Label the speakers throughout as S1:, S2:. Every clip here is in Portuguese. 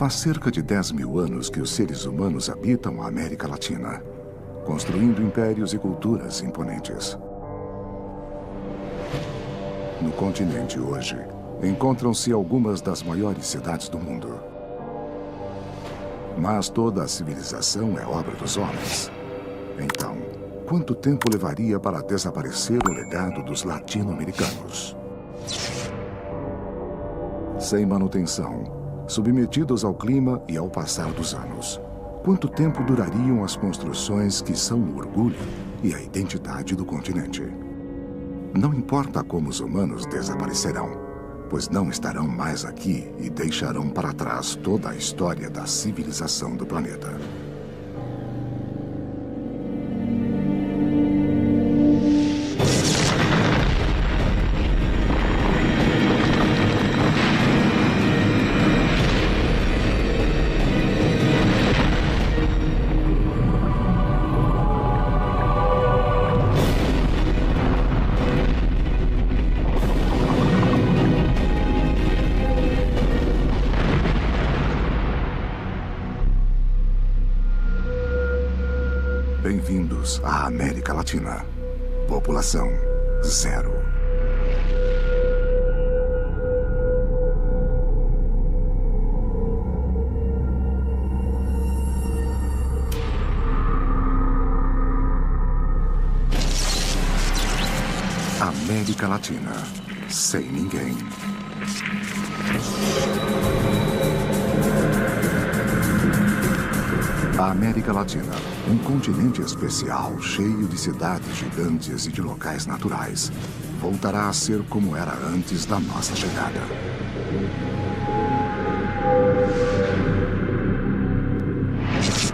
S1: Faz cerca de 10 mil anos que os seres humanos habitam a América Latina, construindo impérios e culturas imponentes. No continente hoje, encontram-se algumas das maiores cidades do mundo. Mas toda a civilização é obra dos homens. Então, quanto tempo levaria para desaparecer o legado dos latino-americanos? Sem manutenção, submetidos ao clima e ao passar dos anos, quanto tempo durariam as construções que são o orgulho e a identidade do continente? Não importa como os humanos desaparecerão, pois não estarão mais aqui e deixarão para trás toda a história da civilização do planeta. Bem-vindos à América Latina. População zero. América Latina, sem ninguém. A América Latina, um continente especial, cheio de cidades gigantes e de locais naturais, voltará a ser como era antes da nossa chegada.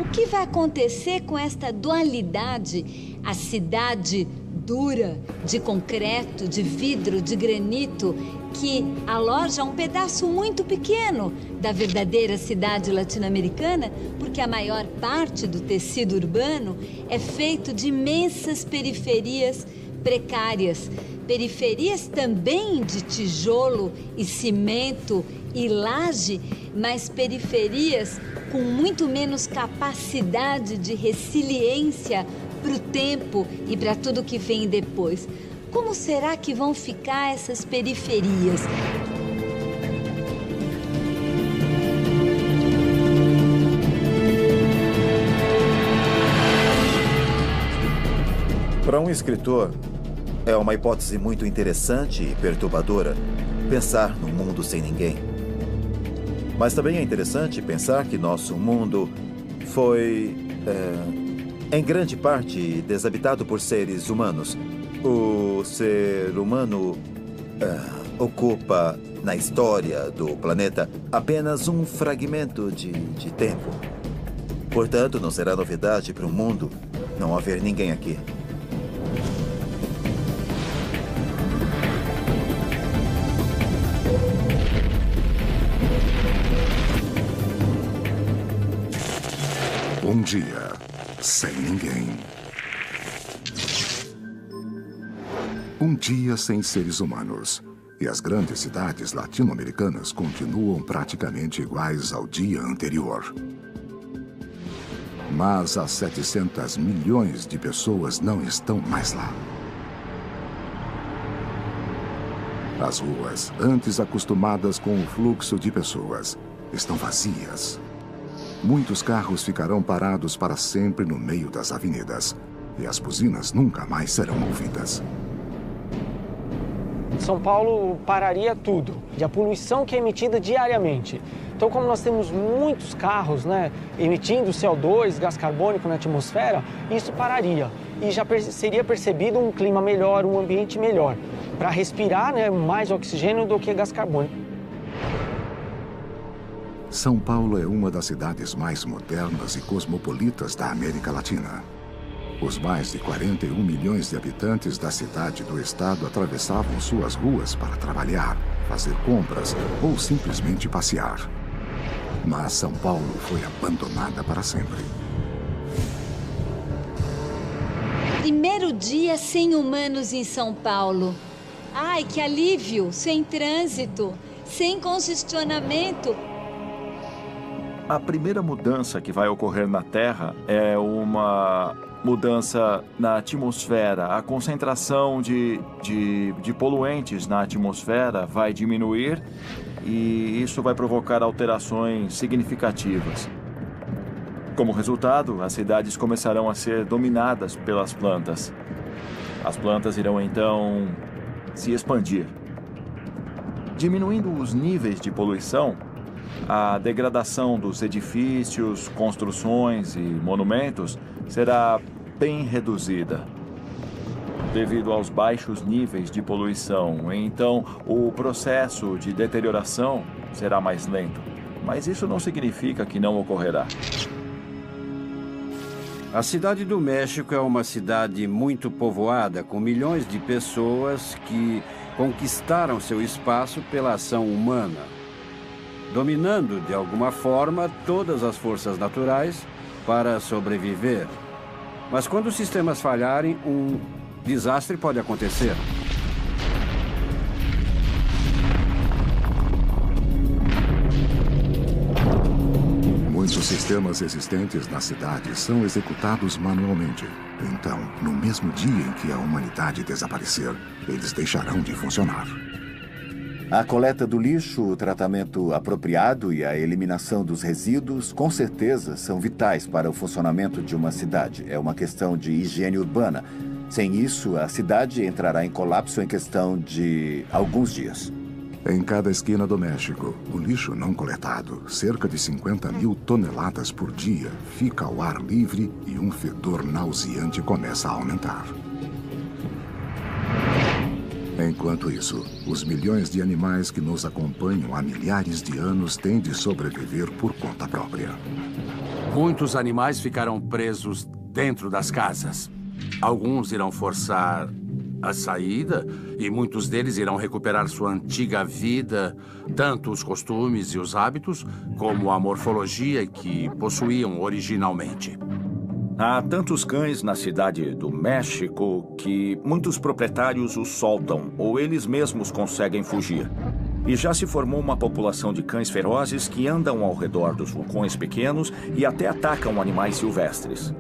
S2: O que vai acontecer com esta dualidade? A cidade dura, de concreto, de vidro, de granito, que aloja um pedaço muito pequeno da verdadeira cidade latino-americana, porque a maior parte do tecido urbano é feito de imensas periferias precárias. Periferias também de tijolo e cimento e laje, mas periferias com muito menos capacidade de resiliência para o tempo e para tudo que vem depois. Como será que vão ficar essas periferias?
S3: Para um escritor, é uma hipótese muito interessante e perturbadora pensar num mundo sem ninguém. Mas também é interessante pensar que nosso mundo foi, em grande parte, desabitado por seres humanos. O ser humano ocupa, na história do planeta, apenas um fragmento de tempo. Portanto, não será novidade para o mundo não haver ninguém aqui.
S1: Um dia, sem ninguém. Um dia sem seres humanos. E as grandes cidades latino-americanas continuam praticamente iguais ao dia anterior. Mas as 700 milhões de pessoas não estão mais lá. As ruas, antes acostumadas com o fluxo de pessoas, estão vazias. Muitos carros ficarão parados para sempre no meio das avenidas. E as buzinas nunca mais serão ouvidas.
S4: São Paulo pararia tudo, e a poluição que é emitida diariamente. Então, como nós temos muitos carros, emitindo CO2, gás carbônico na atmosfera, isso pararia. E já seria percebido um clima melhor, um ambiente melhor, para respirar mais oxigênio do que gás carbônico.
S1: São Paulo é uma das cidades mais modernas e cosmopolitas da América Latina. Os mais de 41 milhões de habitantes da cidade do estado atravessavam suas ruas para trabalhar, fazer compras ou simplesmente passear. Mas São Paulo foi abandonada para sempre.
S2: Primeiro dia sem humanos em São Paulo. Ai, que alívio! Sem trânsito, sem congestionamento.
S5: A primeira mudança que vai ocorrer na Terra é uma mudança na atmosfera. A concentração de poluentes na atmosfera vai diminuir e isso vai provocar alterações significativas. Como resultado, as cidades começarão a ser dominadas pelas plantas. As plantas irão, então, se expandir. Diminuindo os níveis de poluição, a degradação dos edifícios, construções e monumentos será bem reduzida. Devido aos baixos níveis de poluição, então o processo de deterioração será mais lento. Mas isso não significa que não ocorrerá.
S6: A cidade do México é uma cidade muito povoada, com milhões de pessoas que conquistaram seu espaço pela ação humana, dominando de alguma forma todas as forças naturais para sobreviver. Mas quando os sistemas falharem, um desastre pode acontecer.
S1: Muitos sistemas existentes na cidade são executados manualmente. Então, no mesmo dia em que a humanidade desaparecer, eles deixarão de funcionar.
S3: A coleta do lixo, o tratamento apropriado e a eliminação dos resíduos, com certeza, são vitais para o funcionamento de uma cidade. É uma questão de higiene urbana. Sem isso, a cidade entrará em colapso em questão de alguns dias.
S1: Em cada esquina do México, o lixo não coletado, cerca de 50.000 toneladas por dia, fica ao ar livre e um fedor nauseante começa a aumentar. Enquanto isso, os milhões de animais que nos acompanham há milhares de anos têm de sobreviver por conta própria.
S7: Muitos animais ficarão presos dentro das casas. Alguns irão forçar a saída e muitos deles irão recuperar sua antiga vida, tanto os costumes e os hábitos, como a morfologia que possuíam originalmente.
S5: Há tantos cães na cidade do México que muitos proprietários os soltam ou eles mesmos conseguem fugir. E já se formou uma população de cães ferozes que andam ao redor dos vulcões pequenos e até atacam animais silvestres.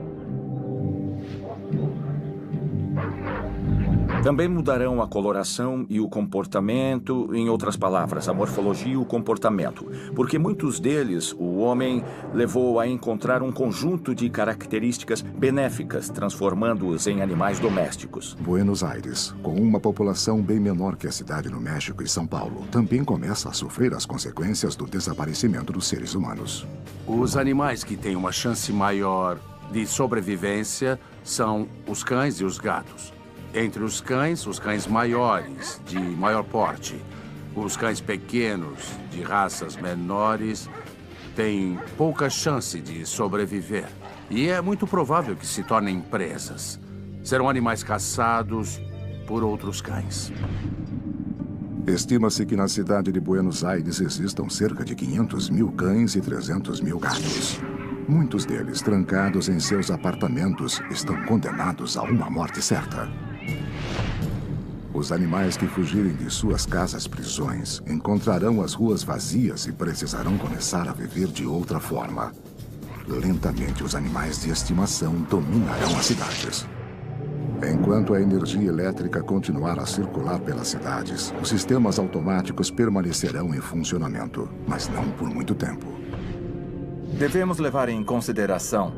S5: Também mudarão a coloração e o comportamento, em outras palavras, a morfologia e o comportamento, porque muitos deles o homem levou a encontrar um conjunto de características benéficas, transformando-os em animais domésticos.
S1: Buenos Aires, com uma população bem menor que a cidade no México e São Paulo, também começa a sofrer as consequências do desaparecimento dos seres humanos.
S7: Os animais que têm uma chance maior de sobrevivência são os cães e os gatos. Entre os cães maiores, de maior porte. Os cães pequenos, de raças menores, têm pouca chance de sobreviver. E é muito provável que se tornem presas. Serão animais caçados por outros cães.
S1: Estima-se que na cidade de Buenos Aires existam cerca de 500.000 cães e 300.000 gatos. Muitos deles, trancados em seus apartamentos, estão condenados a uma morte certa. Os animais que fugirem de suas casas-prisões encontrarão as ruas vazias e precisarão começar a viver de outra forma. Lentamente, os animais de estimação dominarão as cidades. Enquanto a energia elétrica continuar a circular pelas cidades, os sistemas automáticos permanecerão em funcionamento, mas não por muito tempo.
S3: Devemos levar em consideração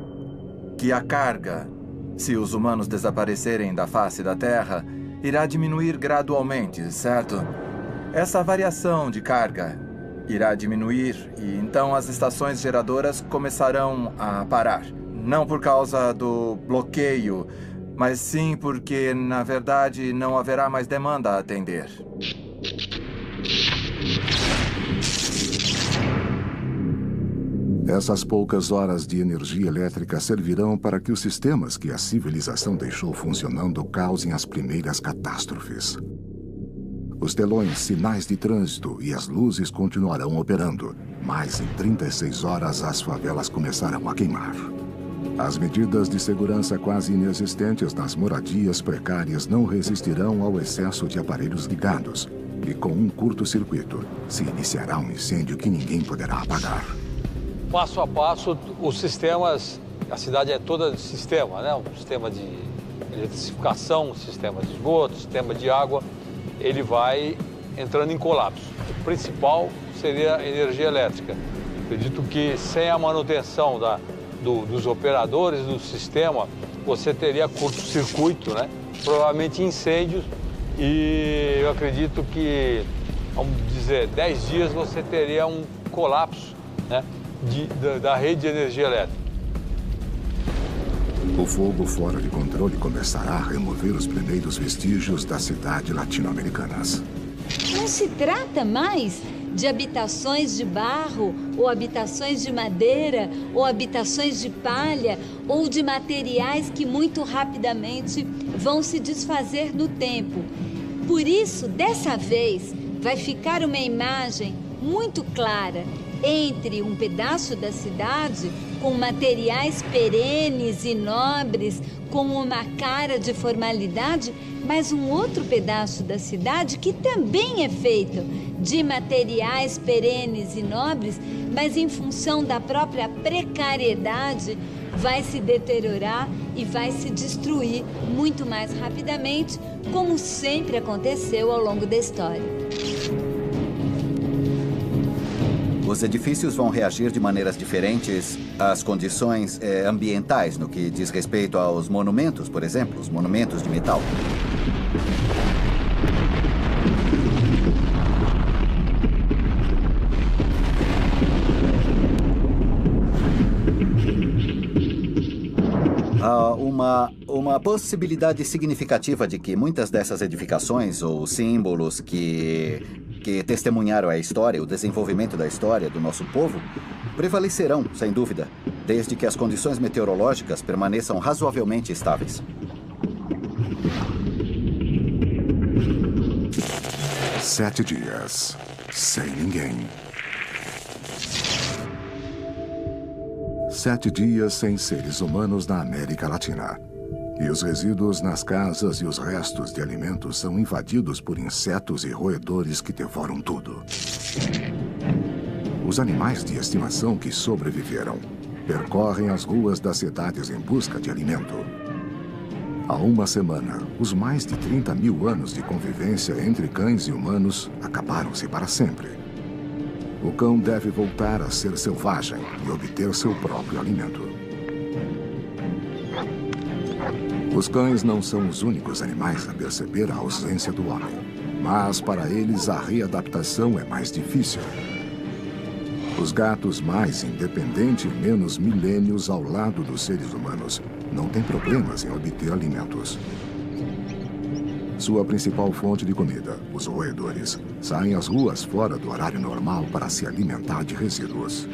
S3: que a carga, se os humanos desaparecerem da face da Terra, irá diminuir gradualmente, certo? Essa variação de carga irá diminuir e então as estações geradoras começarão a parar. Não por causa do bloqueio, mas sim porque, na verdade, não haverá mais demanda a atender.
S1: Essas poucas horas de energia elétrica servirão para que os sistemas que a civilização deixou funcionando causem as primeiras catástrofes. Os telões, sinais de trânsito e as luzes continuarão operando, mas em 36 horas as favelas começarão a queimar. As medidas de segurança quase inexistentes nas moradias precárias não resistirão ao excesso de aparelhos ligados, e com um curto-circuito se iniciará um incêndio que ninguém poderá apagar.
S8: passo a passo, os sistemas, a cidade é toda de sistema, né? Um sistema de eletrificação, um sistema de esgoto, um sistema de água, ele vai entrando em colapso. O principal seria a energia elétrica. Acredito que sem a manutenção dos operadores do sistema, você teria curto-circuito, né? Provavelmente incêndios, e eu acredito que, vamos dizer, 10 dias você teria um colapso, né, da rede de energia elétrica.
S1: O fogo fora de controle começará a remover os primeiros vestígios da cidade latino-americanas.
S2: Não se trata mais de habitações de barro, ou habitações de madeira, ou habitações de palha, ou de materiais que muito rapidamente vão se desfazer no tempo. Por isso, dessa vez, vai ficar uma imagem muito clara entre um pedaço da cidade com materiais perenes e nobres, com uma cara de formalidade, mas um outro pedaço da cidade que também é feito de materiais perenes e nobres, mas em função da própria precariedade vai se deteriorar e vai se destruir muito mais rapidamente, como sempre aconteceu ao longo da história.
S3: Os edifícios vão reagir de maneiras diferentes às condições ambientais, no que diz respeito aos monumentos, por exemplo, os monumentos de metal. Há uma possibilidade significativa de que muitas dessas edificações ou símbolos que testemunharam a história, o desenvolvimento da história do nosso povo, prevalecerão, sem dúvida, desde que as condições meteorológicas permaneçam razoavelmente estáveis.
S1: Sete dias, sem ninguém. 7 dias sem seres humanos na América Latina. E os resíduos nas casas e os restos de alimentos são invadidos por insetos e roedores que devoram tudo. Os animais de estimação que sobreviveram percorrem as ruas das cidades em busca de alimento. Há uma semana, os mais de 30 mil anos de convivência entre cães e humanos acabaram-se para sempre. O cão deve voltar a ser selvagem e obter seu próprio alimento. Os cães não são os únicos animais a perceber a ausência do homem, mas para eles a readaptação é mais difícil. Os gatos, mais independentes e menos milênios ao lado dos seres humanos, não têm problemas em obter alimentos. Sua principal fonte de comida, os roedores, saem às ruas fora do horário normal para se alimentar de resíduos.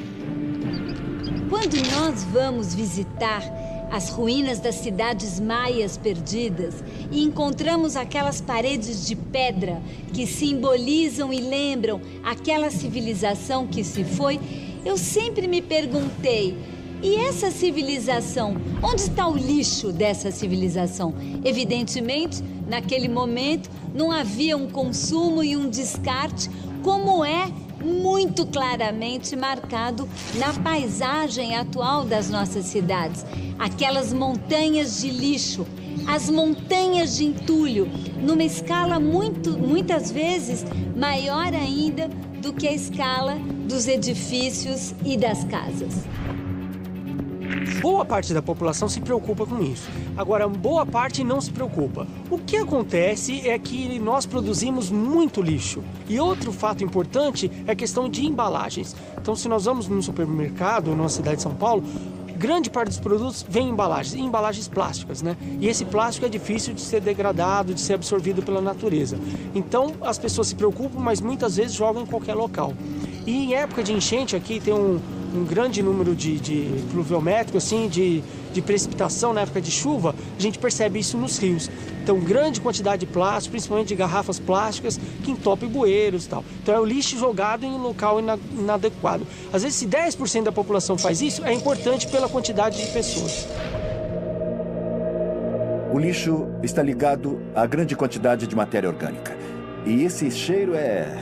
S2: Quando nós vamos visitar as ruínas das cidades maias perdidas e encontramos aquelas paredes de pedra que simbolizam e lembram aquela civilização que se foi, eu sempre me perguntei, e essa civilização? Onde está o lixo dessa civilização? Evidentemente, naquele momento, não havia um consumo e um descarte como é muito claramente marcado na paisagem atual das nossas cidades. Aquelas montanhas de lixo, as montanhas de entulho, numa escala muitas vezes maior ainda do que a escala dos edifícios e das casas.
S4: Boa parte da população se preocupa com isso. Agora, boa parte não se preocupa. O que acontece é que nós produzimos muito lixo. E outro fato importante é a questão de embalagens. Então, se nós vamos num supermercado, na cidade de São Paulo, grande parte dos produtos vem em embalagens plásticas, né? E esse plástico é difícil de ser degradado, de ser absorvido pela natureza. Então, as pessoas se preocupam, mas muitas vezes jogam em qualquer local. E em época de enchente aqui tem um grande número de pluviométrico, assim, de precipitação na época de chuva, a gente percebe isso nos rios. Então, grande quantidade de plástico, principalmente de garrafas plásticas, que entopem bueiros e tal. Então, é o lixo jogado em um local inadequado. Às vezes, se 10% da população faz isso, é importante pela quantidade de pessoas.
S3: O lixo está ligado à grande quantidade de matéria orgânica. E esse cheiro é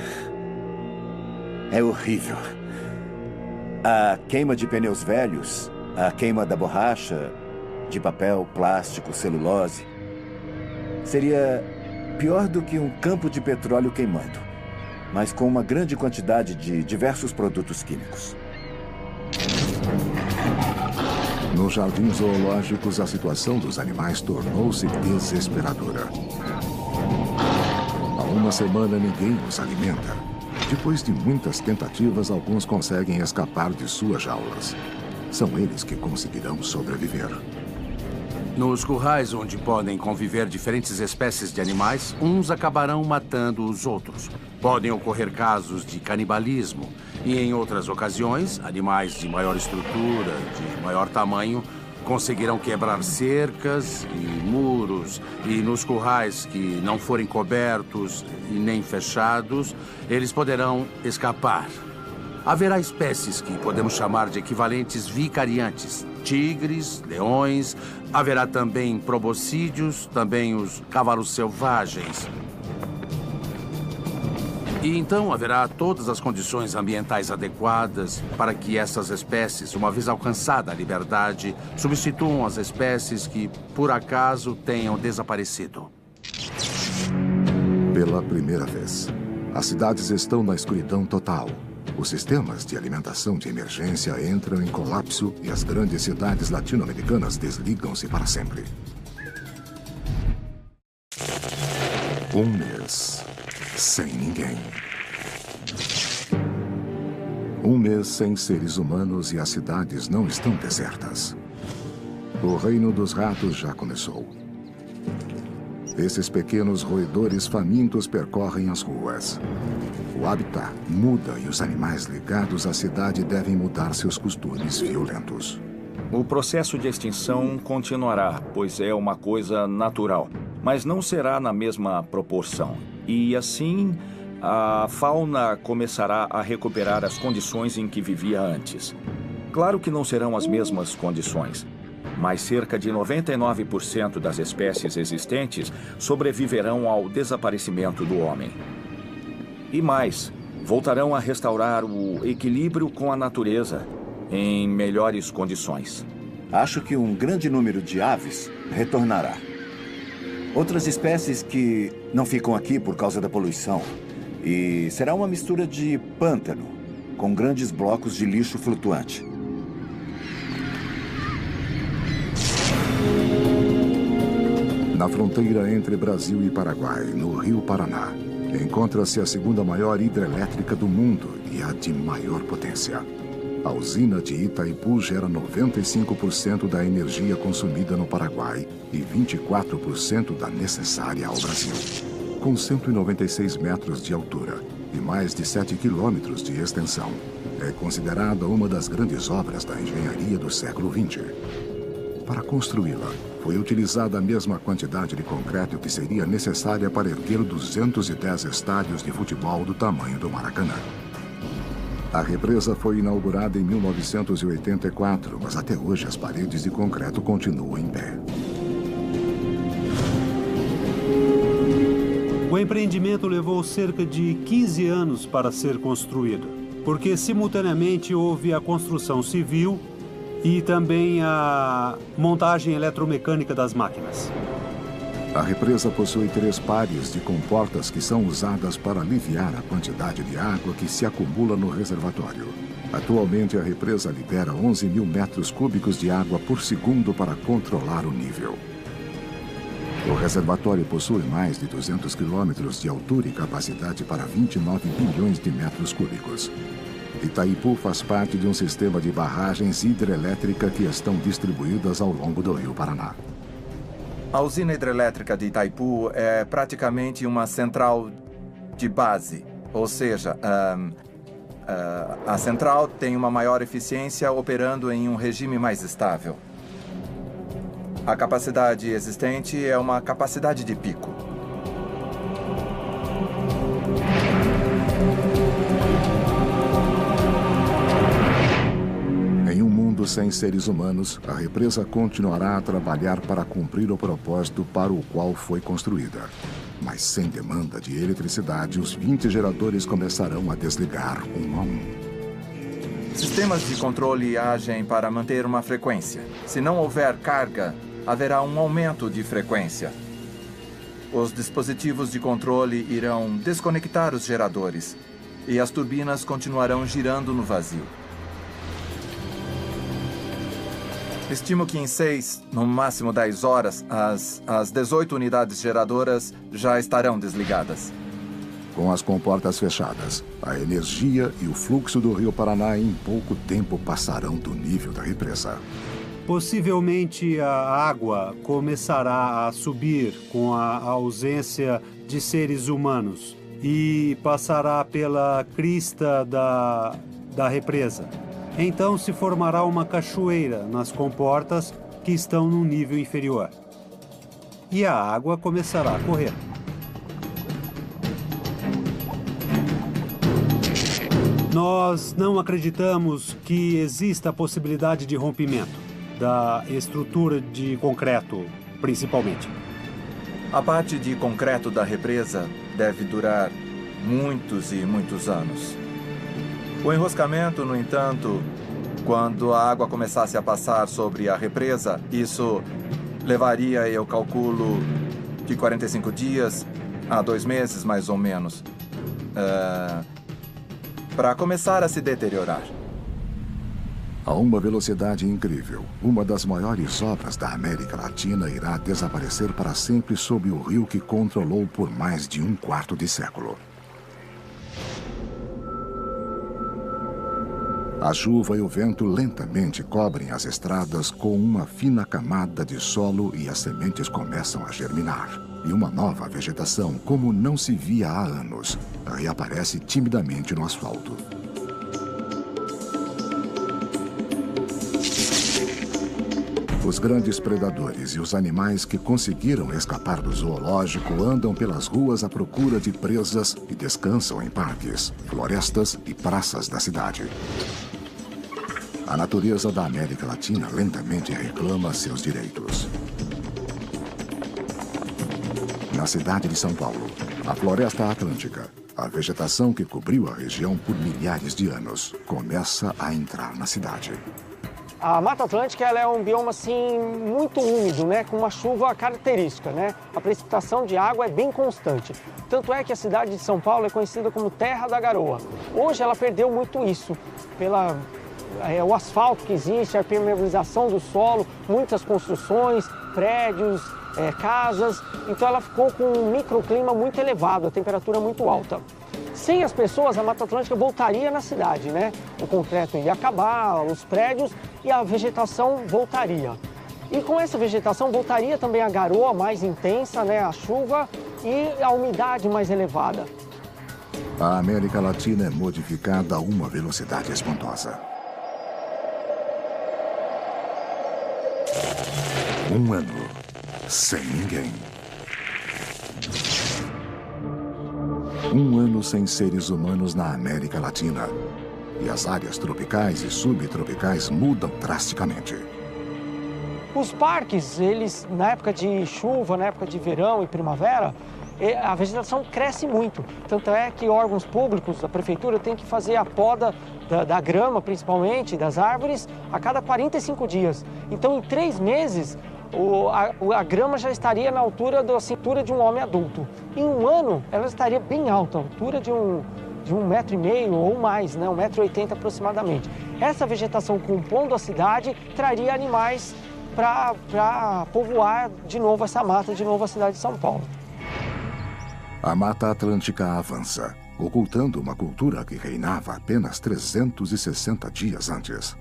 S3: horrível. A queima de pneus velhos, a queima da borracha, de papel, plástico, celulose, seria pior do que um campo de petróleo queimando, mas com uma grande quantidade de diversos produtos químicos.
S1: Nos jardins zoológicos, a situação dos animais tornou-se desesperadora. Há uma semana, ninguém os alimenta. Depois de muitas tentativas, alguns conseguem escapar de suas jaulas. São eles que conseguirão sobreviver.
S7: Nos currais onde podem conviver diferentes espécies de animais, uns acabarão matando os outros. Podem ocorrer casos de canibalismo e, em outras ocasiões, animais de maior estrutura, de maior tamanho, conseguirão quebrar cercas e muros. E nos currais que não forem cobertos e nem fechados, eles poderão escapar. Haverá espécies que podemos chamar de equivalentes vicariantes. Tigres, leões, haverá também proboscídeos, também os cavalos selvagens. E então haverá todas as condições ambientais adequadas para que essas espécies, uma vez alcançada a liberdade, substituam as espécies que, por acaso, tenham desaparecido.
S1: Pela primeira vez, as cidades estão na escuridão total. Os sistemas de alimentação de emergência entram em colapso e as grandes cidades latino-americanas desligam-se para sempre. Um mês sem ninguém. Um mês sem seres humanos e as cidades não estão desertas. O reino dos ratos já começou. Esses pequenos roedores famintos percorrem as ruas. O habitat muda e os animais ligados à cidade devem mudar seus costumes violentos.
S5: O processo de extinção continuará, pois é uma coisa natural, mas não será na mesma proporção. E assim, a fauna começará a recuperar as condições em que vivia antes. Claro que não serão as mesmas condições, mas cerca de 99% das espécies existentes sobreviverão ao desaparecimento do homem. E mais, voltarão a restaurar o equilíbrio com a natureza em melhores condições.
S3: Acho que um grande número de aves retornará. Outras espécies que não ficam aqui por causa da poluição. E será uma mistura de pântano com grandes blocos de lixo flutuante.
S1: Na fronteira entre Brasil e Paraguai, no Rio Paraná, encontra-se a segunda maior hidrelétrica do mundo e a de maior potência. A usina de Itaipu gera 95% da energia consumida no Paraguai e 24% da necessária ao Brasil. Com 196 metros de altura e mais de 7 quilômetros de extensão, é considerada uma das grandes obras da engenharia do século XX. Para construí-la, foi utilizada a mesma quantidade de concreto que seria necessária para erguer 210 estádios de futebol do tamanho do Maracanã. A represa foi inaugurada em 1984, mas até hoje as paredes de concreto continuam em pé.
S9: O empreendimento levou cerca de 15 anos para ser construído, porque simultaneamente houve a construção civil e também a montagem eletromecânica das máquinas.
S1: A represa possui 3 pares de comportas que são usadas para aliviar a quantidade de água que se acumula no reservatório. Atualmente, a represa libera 11 mil metros cúbicos de água por segundo para controlar o nível. O reservatório possui mais de 200 quilômetros de altura e capacidade para 29 bilhões de metros cúbicos. Itaipu faz parte de um sistema de barragens hidrelétrica que estão distribuídas ao longo do Rio Paraná.
S10: A usina hidrelétrica de Itaipu é praticamente uma central de base, ou seja, a central tem uma maior eficiência operando em um regime mais estável. A capacidade existente é uma capacidade de pico.
S1: Sem seres humanos, a represa continuará a trabalhar para cumprir o propósito para o qual foi construída. Mas sem demanda de eletricidade, os 20 geradores começarão a desligar um a um.
S10: Sistemas de controle agem para manter uma frequência. Se não houver carga, haverá um aumento de frequência. Os dispositivos de controle irão desconectar os geradores e as turbinas continuarão girando no vazio. Estimo que em 6, no máximo 10 horas, as 18 unidades geradoras já estarão desligadas.
S1: Com as comportas fechadas, a energia e o fluxo do Rio Paraná em pouco tempo passarão do nível da represa.
S9: Possivelmente a água começará a subir com a ausência de seres humanos e passará pela crista da represa. Então se formará uma cachoeira nas comportas que estão no nível inferior. E a água começará a correr. Nós não acreditamos que exista a possibilidade de rompimento da estrutura de concreto, principalmente.
S10: A parte de concreto da represa deve durar muitos e muitos anos. O enroscamento, no entanto, quando a água começasse a passar sobre a represa, isso levaria, eu calculo, de 45 dias a 2 meses, mais ou menos, para começar a se deteriorar.
S1: A uma velocidade incrível, uma das maiores obras da América Latina irá desaparecer para sempre sob o rio que controlou por mais de um quarto de século. A chuva e o vento lentamente cobrem as estradas com uma fina camada de solo e as sementes começam a germinar. E uma nova vegetação, como não se via há anos, reaparece timidamente no asfalto. Os grandes predadores e os animais que conseguiram escapar do zoológico andam pelas ruas à procura de presas e descansam em parques, florestas e praças da cidade. A natureza da América Latina lentamente reclama seus direitos. Na cidade de São Paulo, a floresta atlântica, a vegetação que cobriu a região por milhares de anos, começa a entrar na cidade.
S4: A Mata Atlântica ela é um bioma assim, muito úmido, né, com uma chuva característica. Né? A precipitação de água é bem constante. Tanto é que a cidade de São Paulo é conhecida como Terra da Garoa. Hoje ela perdeu muito isso, o asfalto que existe, a permeabilização do solo, muitas construções, prédios, casas. Então ela ficou com um microclima muito elevado, a temperatura muito alta. Sem as pessoas, a Mata Atlântica voltaria na cidade, né? O concreto ia acabar, os prédios e a vegetação voltaria. E com essa vegetação voltaria também a garoa mais intensa, né? A chuva e a umidade mais elevada.
S1: A América Latina é modificada a uma velocidade espantosa. Um ano sem ninguém. Um ano sem seres humanos na América Latina. E as áreas tropicais e subtropicais mudam drasticamente.
S4: Os parques, eles, na época de chuva, na época de verão e primavera, a vegetação cresce muito. Tanto é que órgãos públicos da prefeitura têm que fazer a poda da grama, principalmente, das árvores, a cada 45 dias. Então, em 3 meses, a grama já estaria na altura da cintura de um homem adulto. Em um ano, ela estaria bem alta, a altura de um 1,5 metro ou mais, né? 1,80 metro aproximadamente. Essa vegetação compondo a cidade traria animais para povoar de novo essa mata, de novo a cidade de São Paulo.
S1: A Mata Atlântica avança, ocultando uma cultura que reinava apenas 360 dias antes.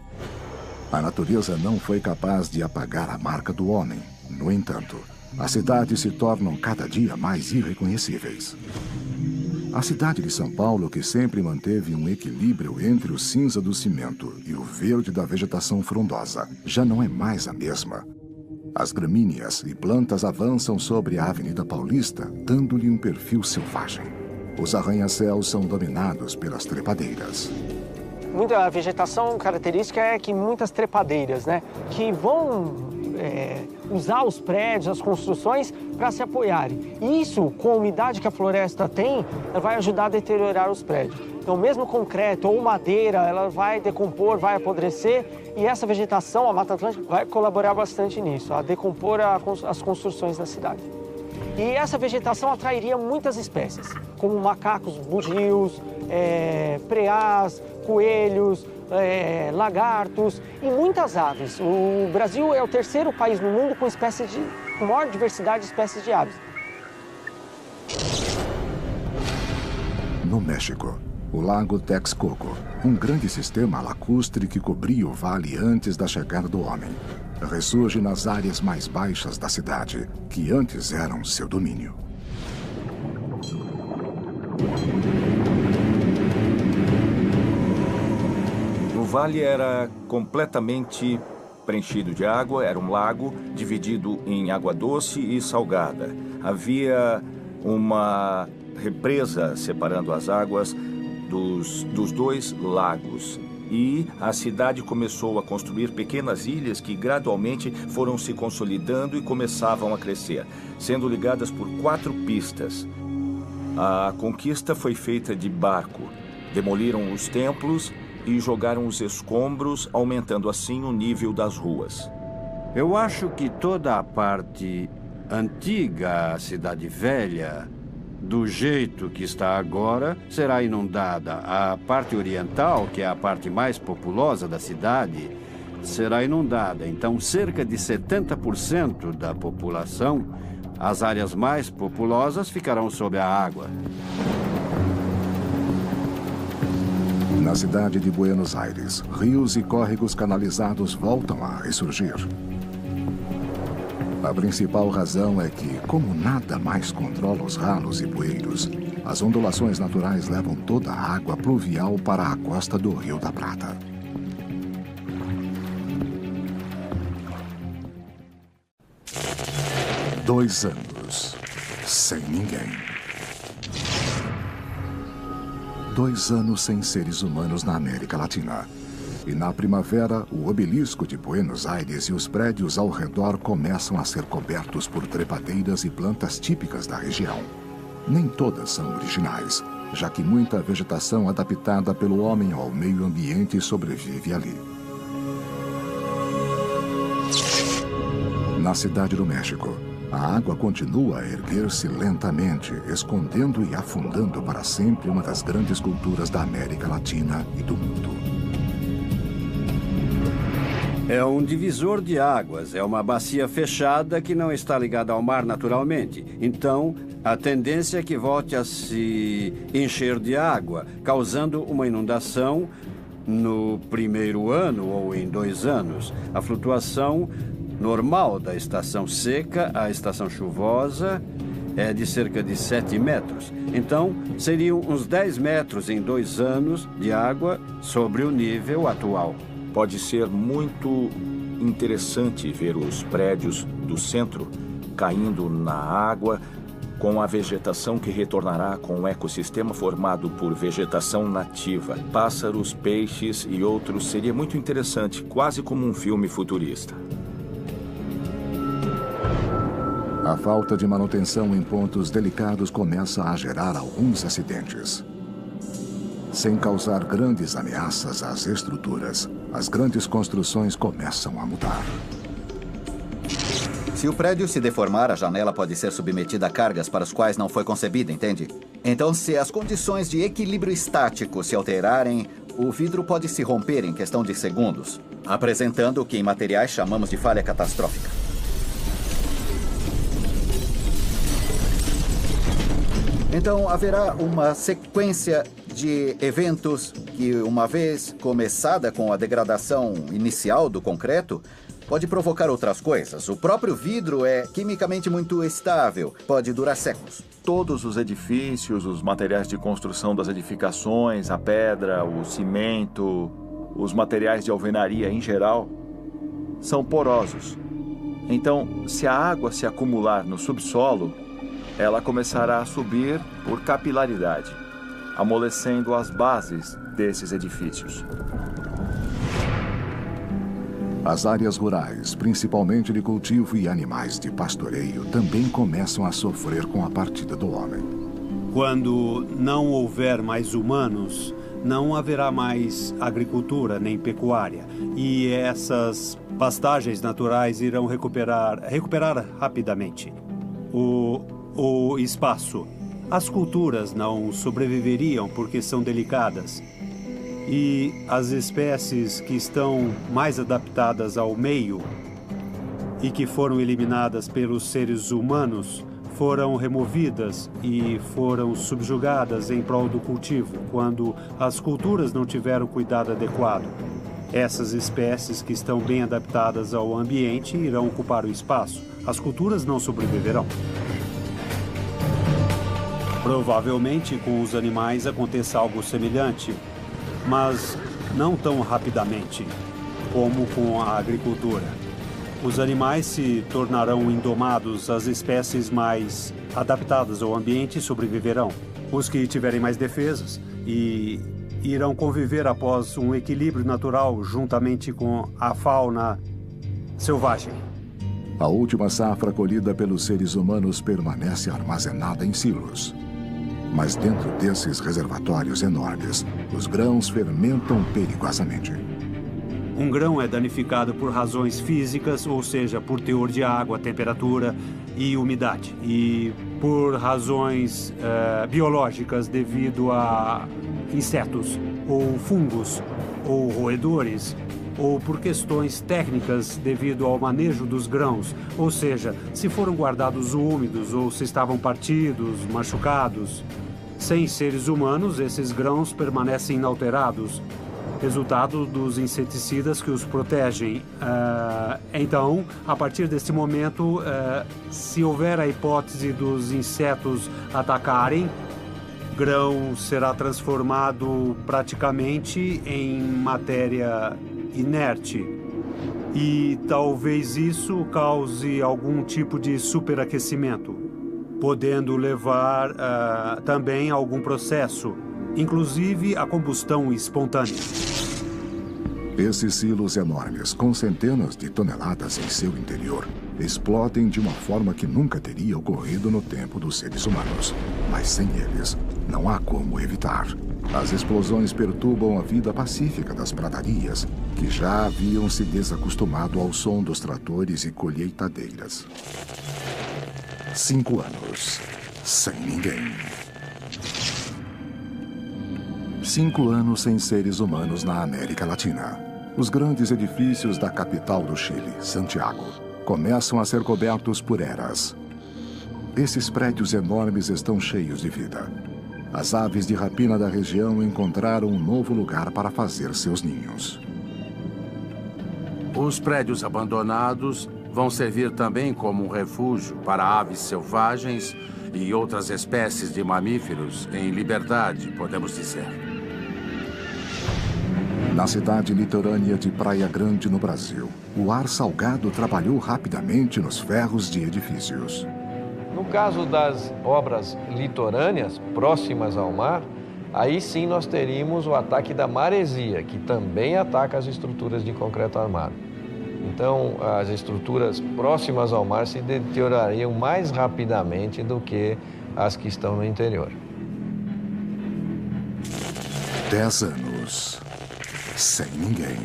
S1: A natureza não foi capaz de apagar a marca do homem. No entanto, as cidades se tornam cada dia mais irreconhecíveis. A cidade de São Paulo, que sempre manteve um equilíbrio entre o cinza do cimento e o verde da vegetação frondosa, já não é mais a mesma. As gramíneas e plantas avançam sobre a Avenida Paulista, dando-lhe um perfil selvagem. Os arranha-céus são dominados pelas trepadeiras.
S4: A vegetação característica é que muitas trepadeiras, né, que vão usar os prédios, as construções para se apoiarem. E isso, com a umidade que a floresta tem, vai ajudar a deteriorar os prédios. Então, mesmo concreto ou madeira, ela vai decompor, vai apodrecer, e essa vegetação, a Mata Atlântica, vai colaborar bastante nisso, a decompor as construções da cidade. E essa vegetação atrairia muitas espécies, como macacos, bugios, preás, coelhos, lagartos e muitas aves. O Brasil é o terceiro país no mundo com maior diversidade de espécies de aves.
S1: No México, o Lago Texcoco, um grande sistema lacustre que cobria o vale antes da chegada do homem, ressurge nas áreas mais baixas da cidade, que antes eram seu domínio.
S11: O vale era completamente preenchido de água, era um lago dividido em água doce e salgada. Havia uma represa separando as águas dos dois lagos. E a cidade começou a construir pequenas ilhas que gradualmente foram se consolidando e começavam a crescer, sendo ligadas por 4 pistas. A conquista foi feita de barco. Demoliram os templos e jogaram os escombros, aumentando assim o nível das ruas.
S6: Eu acho que toda a parte antiga, a Cidade Velha, do jeito que está agora, será inundada. A parte oriental, que é a parte mais populosa da cidade, será inundada. Então, cerca de 70% da população, as áreas mais populosas, ficarão sob a água.
S1: Na cidade de Buenos Aires, rios e córregos canalizados voltam a ressurgir. A principal razão é que, como nada mais controla os ralos e bueiros, as ondulações naturais levam toda a água pluvial para a costa do Rio da Prata. Dois anos sem ninguém. 2 anos sem seres humanos na América Latina. E na primavera, o obelisco de Buenos Aires e os prédios ao redor começam a ser cobertos por trepadeiras e plantas típicas da região. Nem todas são originais, já que muita vegetação adaptada pelo homem ao meio ambiente sobrevive ali. Na cidade do México, a água continua a erguer-se lentamente, escondendo e afundando para sempre uma das grandes culturas da América Latina e do mundo.
S6: É um divisor de águas, é uma bacia fechada que não está ligada ao mar naturalmente. Então, a tendência é que volte a se encher de água, causando uma inundação no primeiro ano ou em 2 anos. A flutuação normal da estação seca à estação chuvosa é de cerca de 7 metros. Então, seriam uns 10 metros em 2 anos de água sobre o nível atual.
S11: Pode ser muito interessante ver os prédios do centro caindo na água com a vegetação que retornará com um ecossistema formado por vegetação nativa, pássaros, peixes e outros. Seria muito interessante, quase como um filme futurista.
S1: A falta de manutenção em pontos delicados começa a gerar alguns acidentes. Sem causar grandes ameaças às estruturas, as grandes construções começam a mudar.
S12: Se o prédio se deformar, a janela pode ser submetida a cargas para as quais não foi concebida, entende? Então, se as condições de equilíbrio estático se alterarem, o vidro pode se romper em questão de segundos, apresentando o que em materiais chamamos de falha catastrófica. Então, haverá uma sequência de eventos que, uma vez começada com a degradação inicial do concreto, pode provocar outras coisas. O próprio vidro é quimicamente muito estável, pode durar séculos.
S5: Todos os edifícios, os materiais de construção das edificações, a pedra, o cimento, os materiais de alvenaria em geral, são porosos. Então, se a água se acumular no subsolo, ela começará a subir por capilaridade, amolecendo as bases desses edifícios.
S1: As áreas rurais, principalmente de cultivo e animais de pastoreio, também começam a sofrer com a partida do homem.
S9: Quando não houver mais humanos, não haverá mais agricultura nem pecuária. E essas pastagens naturais irão recuperar rapidamente o espaço. As culturas não sobreviveriam porque são delicadas. E as espécies que estão mais adaptadas ao meio e que foram eliminadas pelos seres humanos foram removidas e foram subjugadas em prol do cultivo, quando as culturas não tiveram cuidado adequado. Essas espécies que estão bem adaptadas ao ambiente irão ocupar o espaço. As culturas não sobreviverão. Provavelmente com os animais aconteça algo semelhante, mas não tão rapidamente como com a agricultura. Os animais se tornarão indomados, as espécies mais adaptadas ao ambiente sobreviverão. Os que tiverem mais defesas e irão conviver após um equilíbrio natural juntamente com a fauna selvagem.
S1: A última safra colhida pelos seres humanos permanece armazenada em silos. Mas dentro desses reservatórios enormes, os grãos fermentam perigosamente.
S9: Um grão é danificado por razões físicas, ou seja, por teor de água, temperatura e umidade. E por razões biológicas, devido a insetos, ou fungos, ou roedores, ou por questões técnicas devido ao manejo dos grãos. Ou seja, se foram guardados úmidos ou se estavam partidos, machucados. Sem seres humanos, esses grãos permanecem inalterados, resultado dos inseticidas que os protegem. Então, a partir desse momento, se houver a hipótese dos insetos atacarem, grão será transformado praticamente em matéria inerte. E talvez isso cause algum tipo de superaquecimento, podendo levar também a algum processo, inclusive a combustão espontânea.
S1: Esses silos enormes, com centenas de toneladas em seu interior, explodem de uma forma que nunca teria ocorrido no tempo dos seres humanos. Mas sem eles, não há como evitar. As explosões perturbam a vida pacífica das pradarias, que já haviam se desacostumado ao som dos tratores e colheitadeiras. 5 anos, sem ninguém. 5 anos sem seres humanos na América Latina. Os grandes edifícios da capital do Chile, Santiago, começam a ser cobertos por eras. Esses prédios enormes estão cheios de vida. As aves de rapina da região encontraram um novo lugar para fazer seus ninhos.
S7: Os prédios abandonados vão servir também como um refúgio para aves selvagens e outras espécies de mamíferos em liberdade, podemos dizer.
S1: Na cidade litorânea de Praia Grande, no Brasil, o ar salgado trabalhou rapidamente nos ferros de edifícios.
S13: No caso das obras litorâneas, próximas ao mar, aí sim nós teríamos o ataque da maresia, que também ataca as estruturas de concreto armado. Então, as estruturas próximas ao mar se deteriorariam mais rapidamente do que as que estão no interior.
S1: 10 anos. Sem ninguém.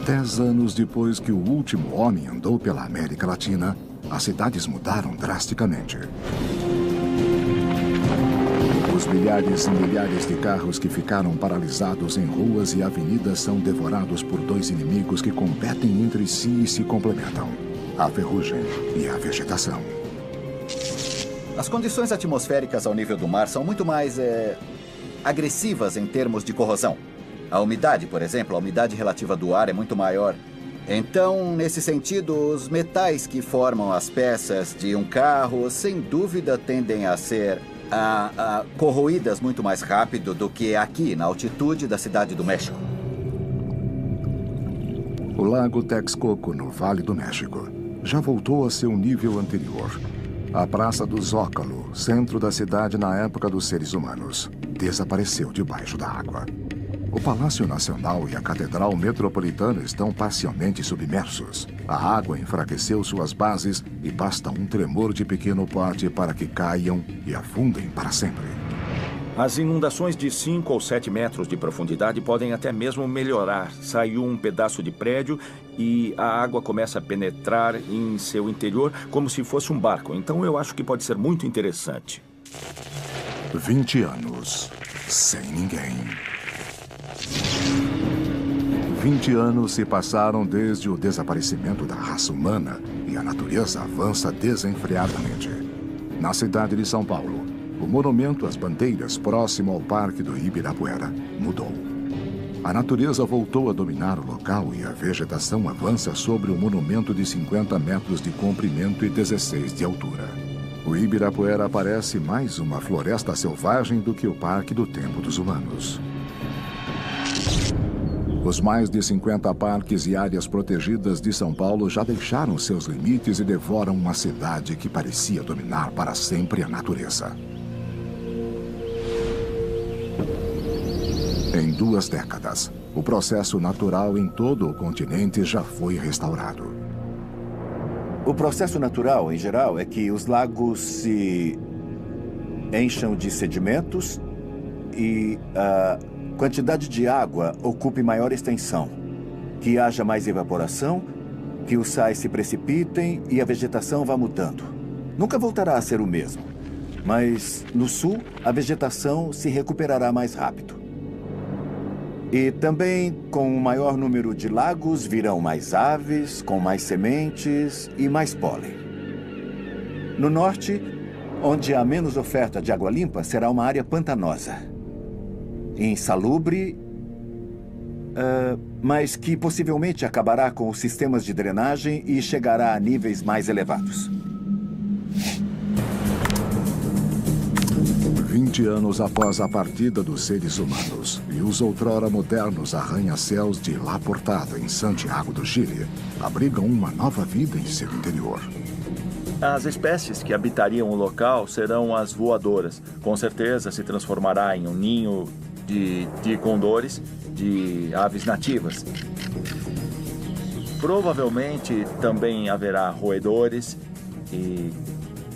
S1: 10 anos depois que o último homem andou pela América Latina, as cidades mudaram drasticamente. Os milhares e milhares de carros que ficaram paralisados em ruas e avenidas são devorados por 2 inimigos que competem entre si e se complementam: a ferrugem e a vegetação.
S12: As condições atmosféricas ao nível do mar são muito mais agressivas em termos de corrosão. A umidade, por exemplo, a umidade relativa do ar é muito maior. Então, nesse sentido, os metais que formam as peças de um carro, sem dúvida, tendem a ser corroídas muito mais rápido do que aqui, na altitude da cidade do México.
S1: O lago Texcoco, no Vale do México, já voltou a seu nível anterior. A Praça do Zócalo, centro da cidade na época dos seres humanos, desapareceu debaixo da água. O Palácio Nacional e a Catedral Metropolitana estão parcialmente submersos. A água enfraqueceu suas bases e basta um tremor de pequeno porte para que caiam e afundem para sempre.
S11: As inundações de 5 ou 7 metros de profundidade podem até mesmo melhorar. Saiu um pedaço de prédio e a água começa a penetrar em seu interior como se fosse um barco. Então eu acho que pode ser muito interessante.
S1: 20 anos sem ninguém. 20 anos se passaram desde o desaparecimento da raça humana e a natureza avança desenfreadamente. Na cidade de São Paulo, o monumento às bandeiras próximo ao Parque do Ibirapuera mudou. A natureza voltou a dominar o local e a vegetação avança sobre o monumento de 50 metros de comprimento e 16 de altura. O Ibirapuera parece mais uma floresta selvagem do que o Parque do Tempo dos Humanos. Os mais de 50 parques e áreas protegidas de São Paulo já deixaram seus limites e devoram uma cidade que parecia dominar para sempre a natureza. Em 2 décadas, o processo natural em todo o continente já foi restaurado.
S12: O processo natural, em geral, é que os lagos se encham de sedimentos e a quantidade de água ocupe maior extensão, que haja mais evaporação, que os sais se precipitem e a vegetação vá mudando. Nunca voltará a ser o mesmo, mas no sul a vegetação se recuperará mais rápido. E também, com um maior número de lagos, virão mais aves, com mais sementes e mais pólen. No norte, onde há menos oferta de água limpa, será uma área pantanosa. Insalubre, mas que possivelmente acabará com os sistemas de drenagem e chegará a níveis mais elevados.
S1: 20 anos após a partida dos seres humanos e os outrora modernos arranha-céus de La Portada, em Santiago do Chile, abrigam uma nova vida em seu interior.
S5: As espécies que habitariam o local serão as voadoras. Com certeza se transformará em um ninho de condores, de aves nativas. Provavelmente também haverá roedores e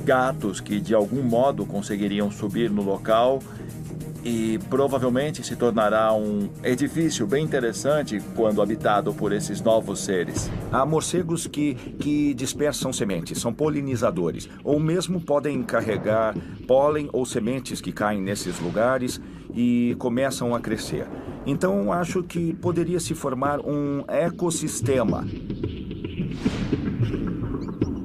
S5: gatos que de algum modo conseguiriam subir no local e provavelmente se tornará um edifício bem interessante quando habitado por esses novos seres.
S11: Há morcegos que dispersam sementes, são polinizadores, ou mesmo podem carregar pólen ou sementes que caem nesses lugares e começam a crescer. Então, acho que poderia se formar um ecossistema.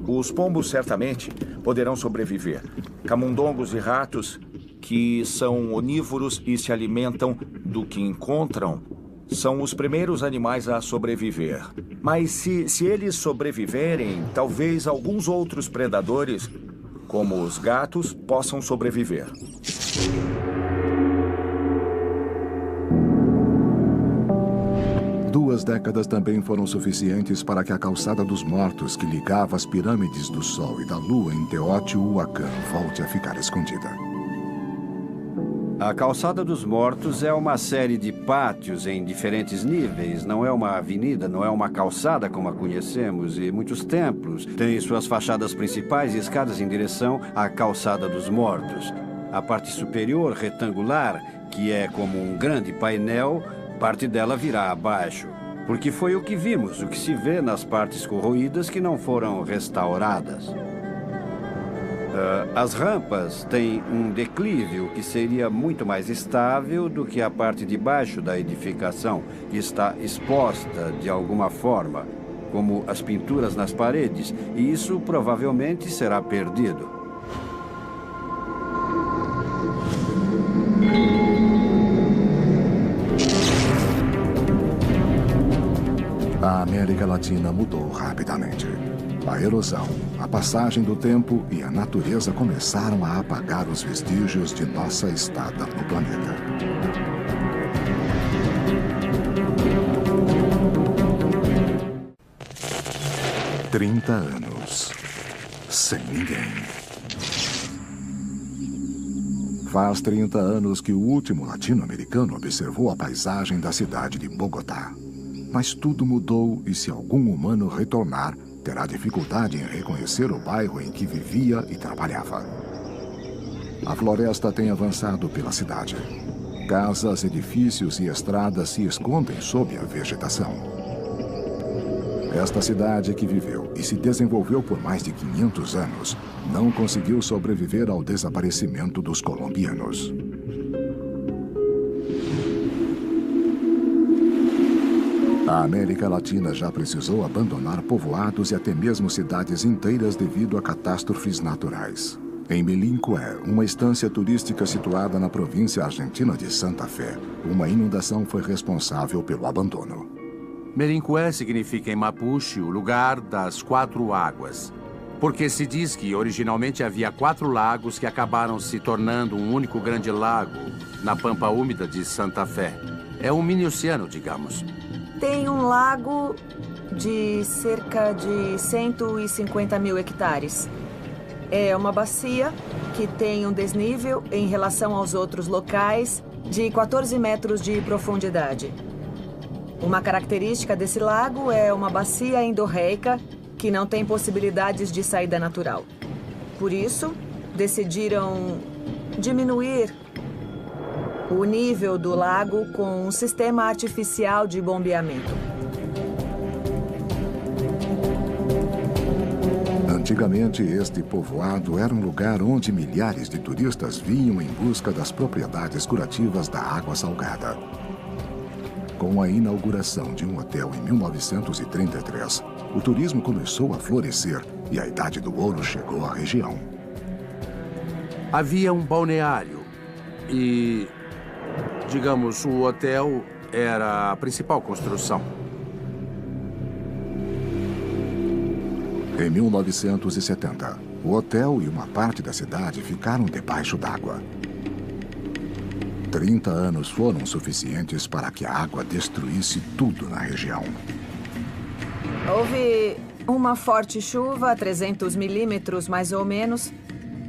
S11: Os pombos certamente poderão sobreviver. Camundongos e ratos, que são onívoros e se alimentam do que encontram, são os primeiros animais a sobreviver. Mas se eles sobreviverem, talvez alguns outros predadores, como os gatos, possam sobreviver.
S1: Duas décadas também foram suficientes para que a Calçada dos Mortos, que ligava as pirâmides do Sol e da Lua em Teotihuacan, volte a ficar escondida.
S6: A Calçada dos Mortos é uma série de pátios em diferentes níveis. Não é uma avenida, não é uma calçada como a conhecemos. E muitos templos têm suas fachadas principais e escadas em direção à Calçada dos Mortos. A parte superior, retangular, que é como um grande painel, parte dela virá abaixo. Porque foi o que vimos, o que se vê nas partes corroídas que não foram restauradas. As rampas têm um declive, o que seria muito mais estável do que a parte de baixo da edificação, que está exposta de alguma forma, como as pinturas nas paredes, e isso provavelmente será perdido.
S1: A América Latina mudou rapidamente. A erosão, a passagem do tempo e a natureza começaram a apagar os vestígios de nossa estada no planeta. – 30 anos sem ninguém. Faz 30 anos que o último latino-americano observou a paisagem da cidade de Bogotá. Mas tudo mudou e se algum humano retornar, terá dificuldade em reconhecer o bairro em que vivia e trabalhava. A floresta tem avançado pela cidade. Casas, edifícios e estradas se escondem sob a vegetação. Esta cidade que viveu e se desenvolveu por mais de 500 anos não conseguiu sobreviver ao desaparecimento dos colombianos. A América Latina já precisou abandonar povoados e até mesmo cidades inteiras devido a catástrofes naturais. Em Melincué, uma estância turística situada na província argentina de Santa Fé, uma inundação foi responsável pelo abandono.
S7: Melincué significa em Mapuche o lugar das 4 águas, porque se diz que originalmente havia 4 lagos que acabaram se tornando um único grande lago na pampa úmida de Santa Fé. É um mini-oceano, digamos.
S14: Tem um lago de cerca de 150 mil hectares. É uma bacia que tem um desnível em relação aos outros locais de 14 metros de profundidade. Uma característica desse lago é uma bacia endorreica que não tem possibilidades de saída natural. Por isso, decidiram diminuir o nível do lago com um sistema artificial de bombeamento.
S1: Antigamente, este povoado era um lugar onde milhares de turistas vinham em busca das propriedades curativas da água salgada. Com a inauguração de um hotel em 1933, o turismo começou a florescer e a Idade do Ouro chegou à região.
S7: Havia um balneário e, digamos, o hotel era a principal construção.
S1: Em 1970, o hotel e uma parte da cidade ficaram debaixo d'água. 30 anos foram suficientes para que a água destruísse tudo na região.
S14: Houve uma forte chuva, 300 milímetros mais ou menos,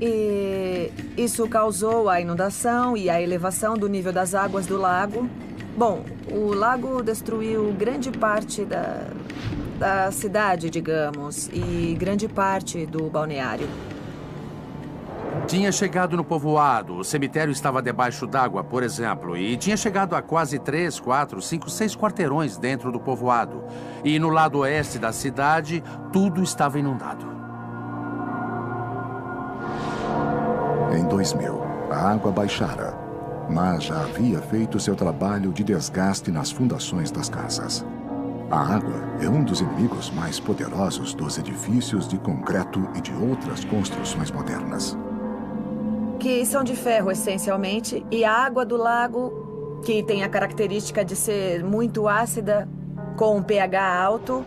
S14: e isso causou a inundação e a elevação do nível das águas do lago. Bom, o lago destruiu grande parte da cidade, digamos, e grande parte do balneário.
S7: Tinha chegado no povoado, o cemitério estava debaixo d'água, por exemplo, e tinha chegado a quase 3, 4, 5, 6 quarteirões dentro do povoado. E no lado oeste da cidade, tudo estava inundado.
S1: Em 2000, a água baixara, mas já havia feito seu trabalho de desgaste nas fundações das casas. A água é um dos inimigos mais poderosos dos edifícios de concreto e de outras construções modernas.
S14: Que são de ferro, essencialmente, e a água do lago, que tem a característica de ser muito ácida, com um pH alto,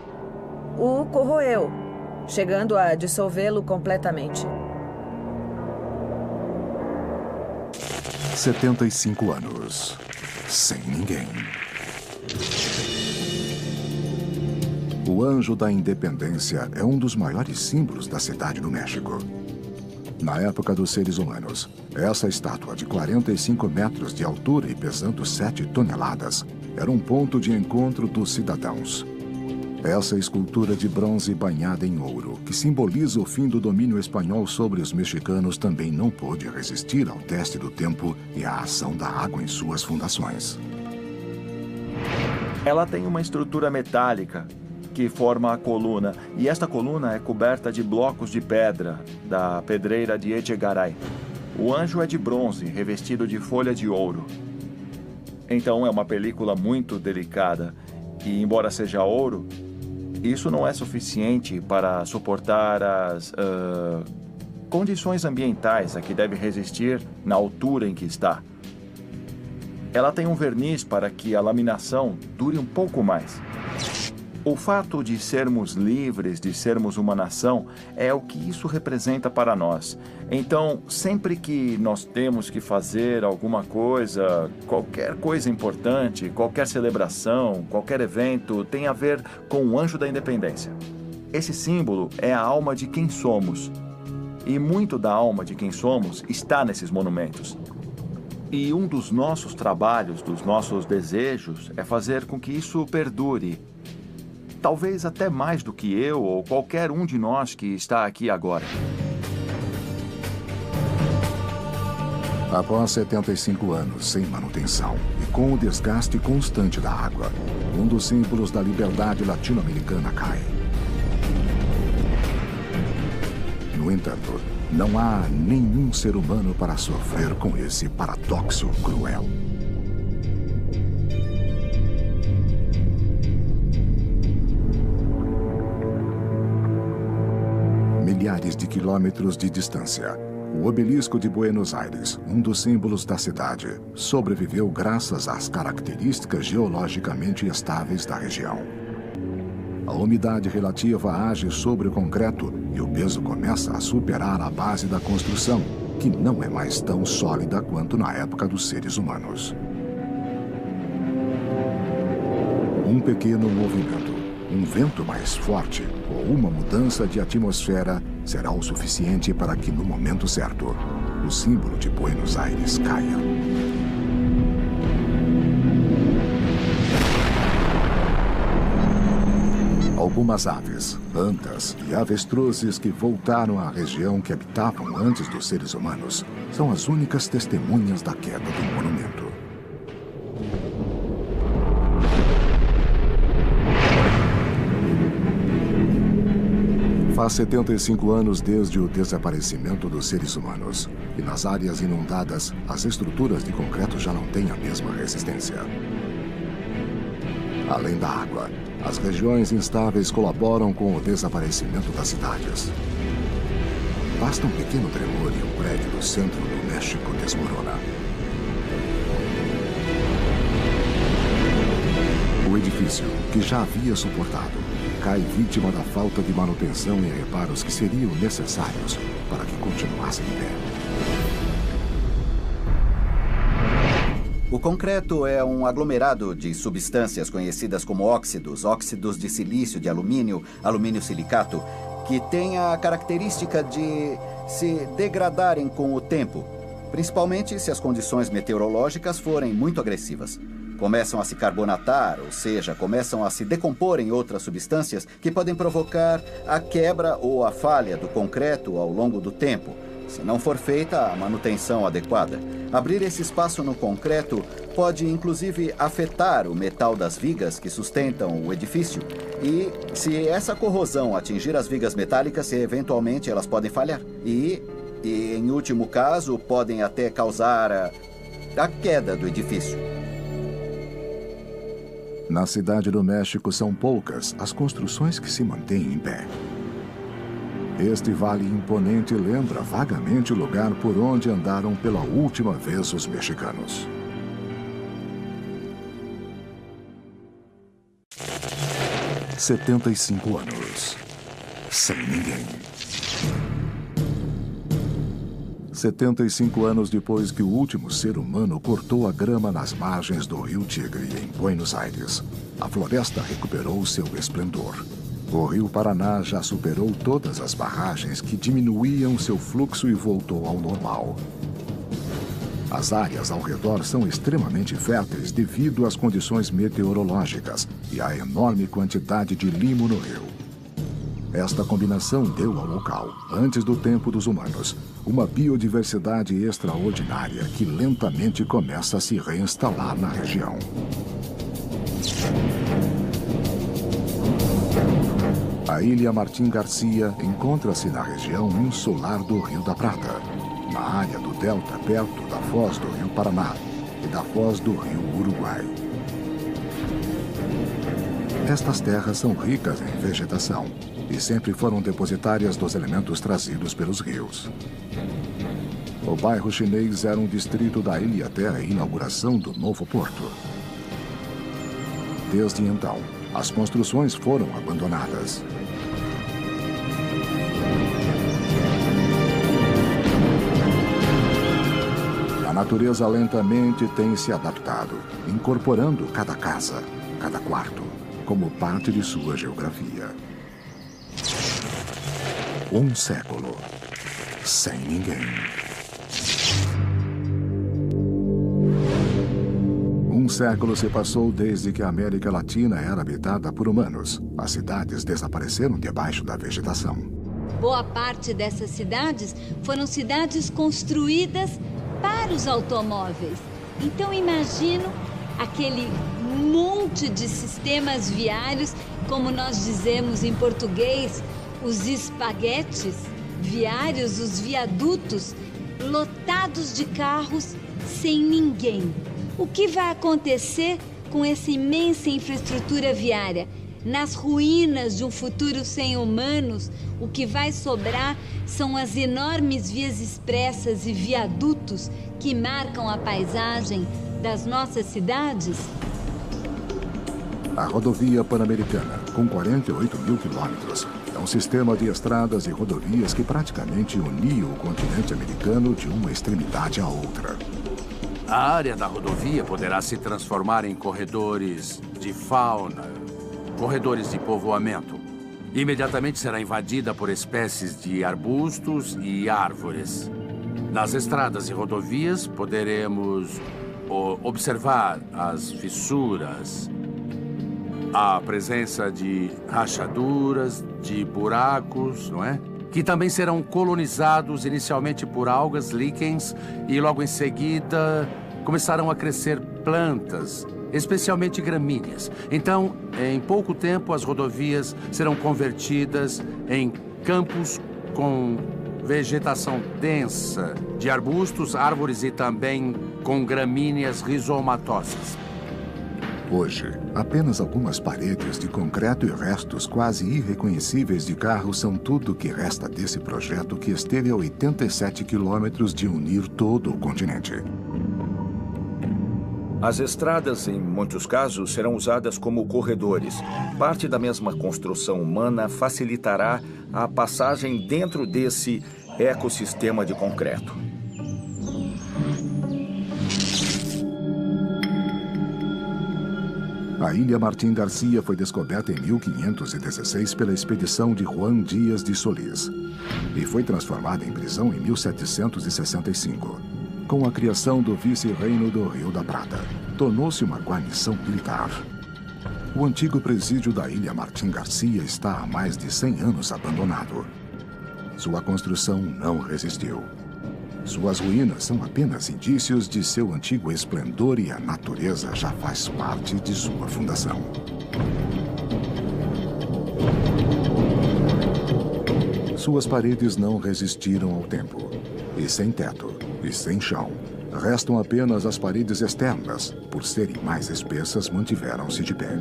S14: o corroeu, chegando a dissolvê-lo completamente.
S1: 75 anos, sem ninguém. O Anjo da Independência é um dos maiores símbolos da cidade do México. Na época dos seres humanos, essa estátua de 45 metros de altura e pesando 7 toneladas era um ponto de encontro dos cidadãos. Essa escultura de bronze banhada em ouro, que simboliza o fim do domínio espanhol sobre os mexicanos, também não pôde resistir ao teste do tempo e à ação da água em suas fundações.
S5: Ela tem uma estrutura metálica que forma a coluna, e esta coluna é coberta de blocos de pedra da pedreira de Echegaray. O anjo é de bronze, revestido de folha de ouro. Então é uma película muito delicada, e embora seja ouro, isso não é suficiente para suportar as condições ambientais a que deve resistir na altura em que está. Ela tem um verniz para que a laminação dure um pouco mais. O fato de sermos livres, de sermos uma nação, é o que isso representa para nós. Então, sempre que nós temos que fazer alguma coisa, qualquer coisa importante, qualquer celebração, qualquer evento, tem a ver com o Anjo da Independência. Esse símbolo é a alma de quem somos. E muito da alma de quem somos está nesses monumentos. E um dos nossos trabalhos, dos nossos desejos, é fazer com que isso perdure. Talvez até mais do que eu ou qualquer um de nós que está aqui agora.
S1: Após 75 anos sem manutenção e com o desgaste constante da água, um dos símbolos da liberdade latino-americana cai. No entanto, não há nenhum ser humano para sofrer com esse paradoxo cruel. Milhares de quilômetros de distância, o obelisco de Buenos Aires, um dos símbolos da cidade, sobreviveu graças às características geologicamente estáveis da região. A umidade relativa age sobre o concreto e o peso começa a superar a base da construção, que não é mais tão sólida quanto na época dos seres humanos. Um pequeno movimento, um vento mais forte ou uma mudança de atmosfera será o suficiente para que, no momento certo, o símbolo de Buenos Aires caia. Algumas aves, antas e avestruzes que voltaram à região que habitavam antes dos seres humanos são as únicas testemunhas da queda do monumento. Faz 75 anos desde o desaparecimento dos seres humanos, e nas áreas inundadas, as estruturas de concreto já não têm a mesma resistência. Além da água, as regiões instáveis colaboram com o desaparecimento das cidades. Basta um pequeno tremor e um prédio do centro do México desmorona. O edifício, que já havia suportado, cai vítima da falta de manutenção e reparos que seriam necessários para que continuasse em pé.
S12: O concreto é um aglomerado de substâncias conhecidas como óxidos, óxidos de silício, de alumínio, alumínio silicato, que têm a característica de se degradarem com o tempo, principalmente se as condições meteorológicas forem muito agressivas. Começam a se carbonatar, ou seja, começam a se decompor em outras substâncias que podem provocar a quebra ou a falha do concreto ao longo do tempo, se não for feita a manutenção adequada. Abrir esse espaço no concreto pode, inclusive, afetar o metal das vigas que sustentam o edifício. E, se essa corrosão atingir as vigas metálicas, eventualmente elas podem falhar. E em último caso, podem até causar a queda do edifício.
S1: Na cidade do México são poucas as construções que se mantêm em pé. Este vale imponente lembra vagamente o lugar por onde andaram pela última vez os mexicanos. – 75 anos. Sem ninguém. 75 anos depois que o último ser humano cortou a grama nas margens do Rio Tigre, em Buenos Aires, a floresta recuperou seu esplendor. O Rio Paraná já superou todas as barragens que diminuíam seu fluxo e voltou ao normal. As áreas ao redor são extremamente férteis devido às condições meteorológicas e à enorme quantidade de limo no rio. Esta combinação deu ao local, antes do tempo dos humanos, uma biodiversidade extraordinária que lentamente começa a se reinstalar na região. A Ilha Martim Garcia encontra-se na região insular do Rio da Prata, na área do delta perto da foz do Rio Paraná e da foz do Rio Uruguai. Estas terras são ricas em vegetação e sempre foram depositárias dos elementos trazidos pelos rios. O bairro chinês era um distrito da ilha até a inauguração do novo porto. Desde então, as construções foram abandonadas. A natureza lentamente tem se adaptado, incorporando cada casa, cada quarto, como parte de sua geografia. Um século sem ninguém. Um século se passou desde que a América Latina era habitada por humanos. As cidades desapareceram debaixo da vegetação.
S2: Boa parte dessas cidades foram cidades construídas para os automóveis. Então imagino aquele monte de sistemas viários, como nós dizemos em português, os espaguetes viários, os viadutos, lotados de carros sem ninguém. O que vai acontecer com essa imensa infraestrutura viária? Nas ruínas de um futuro sem humanos, o que vai sobrar são as enormes vias expressas e viadutos que marcam a paisagem das nossas cidades?
S1: A rodovia Pan-Americana, com 48 mil quilômetros, é um sistema de estradas e rodovias que praticamente unia o continente americano de uma extremidade à outra.
S7: A área da rodovia poderá se transformar em corredores de fauna, corredores de povoamento. Imediatamente será invadida por espécies de arbustos e árvores. Nas estradas e rodovias poderemos observar as fissuras, a presença de rachaduras, de buracos, não é? Que também serão colonizados inicialmente por algas, líquens, e logo em seguida começarão a crescer plantas, especialmente gramíneas. Então, em pouco tempo, as rodovias serão convertidas em campos com vegetação densa de arbustos, árvores e também com gramíneas rizomatosas.
S1: Hoje, apenas algumas paredes de concreto e restos quase irreconhecíveis de carros são tudo o que resta desse projeto que esteve a 87 quilômetros de unir todo o continente.
S11: As estradas, em muitos casos, serão usadas como corredores. Parte da mesma construção humana facilitará a passagem dentro desse ecossistema de concreto.
S1: A Ilha Martín Garcia foi descoberta em 1516 pela expedição de Juan Díaz de Solís e foi transformada em prisão em 1765. Com a criação do vice-reino do Rio da Prata, tornou-se uma guarnição militar. O antigo presídio da Ilha Martín Garcia está há mais de 100 anos abandonado. Sua construção não resistiu. Suas ruínas são apenas indícios de seu antigo esplendor e a natureza já faz parte de sua fundação. Suas paredes não resistiram ao tempo. E sem teto, e sem chão, restam apenas as paredes externas, por serem mais espessas, mantiveram-se de pé.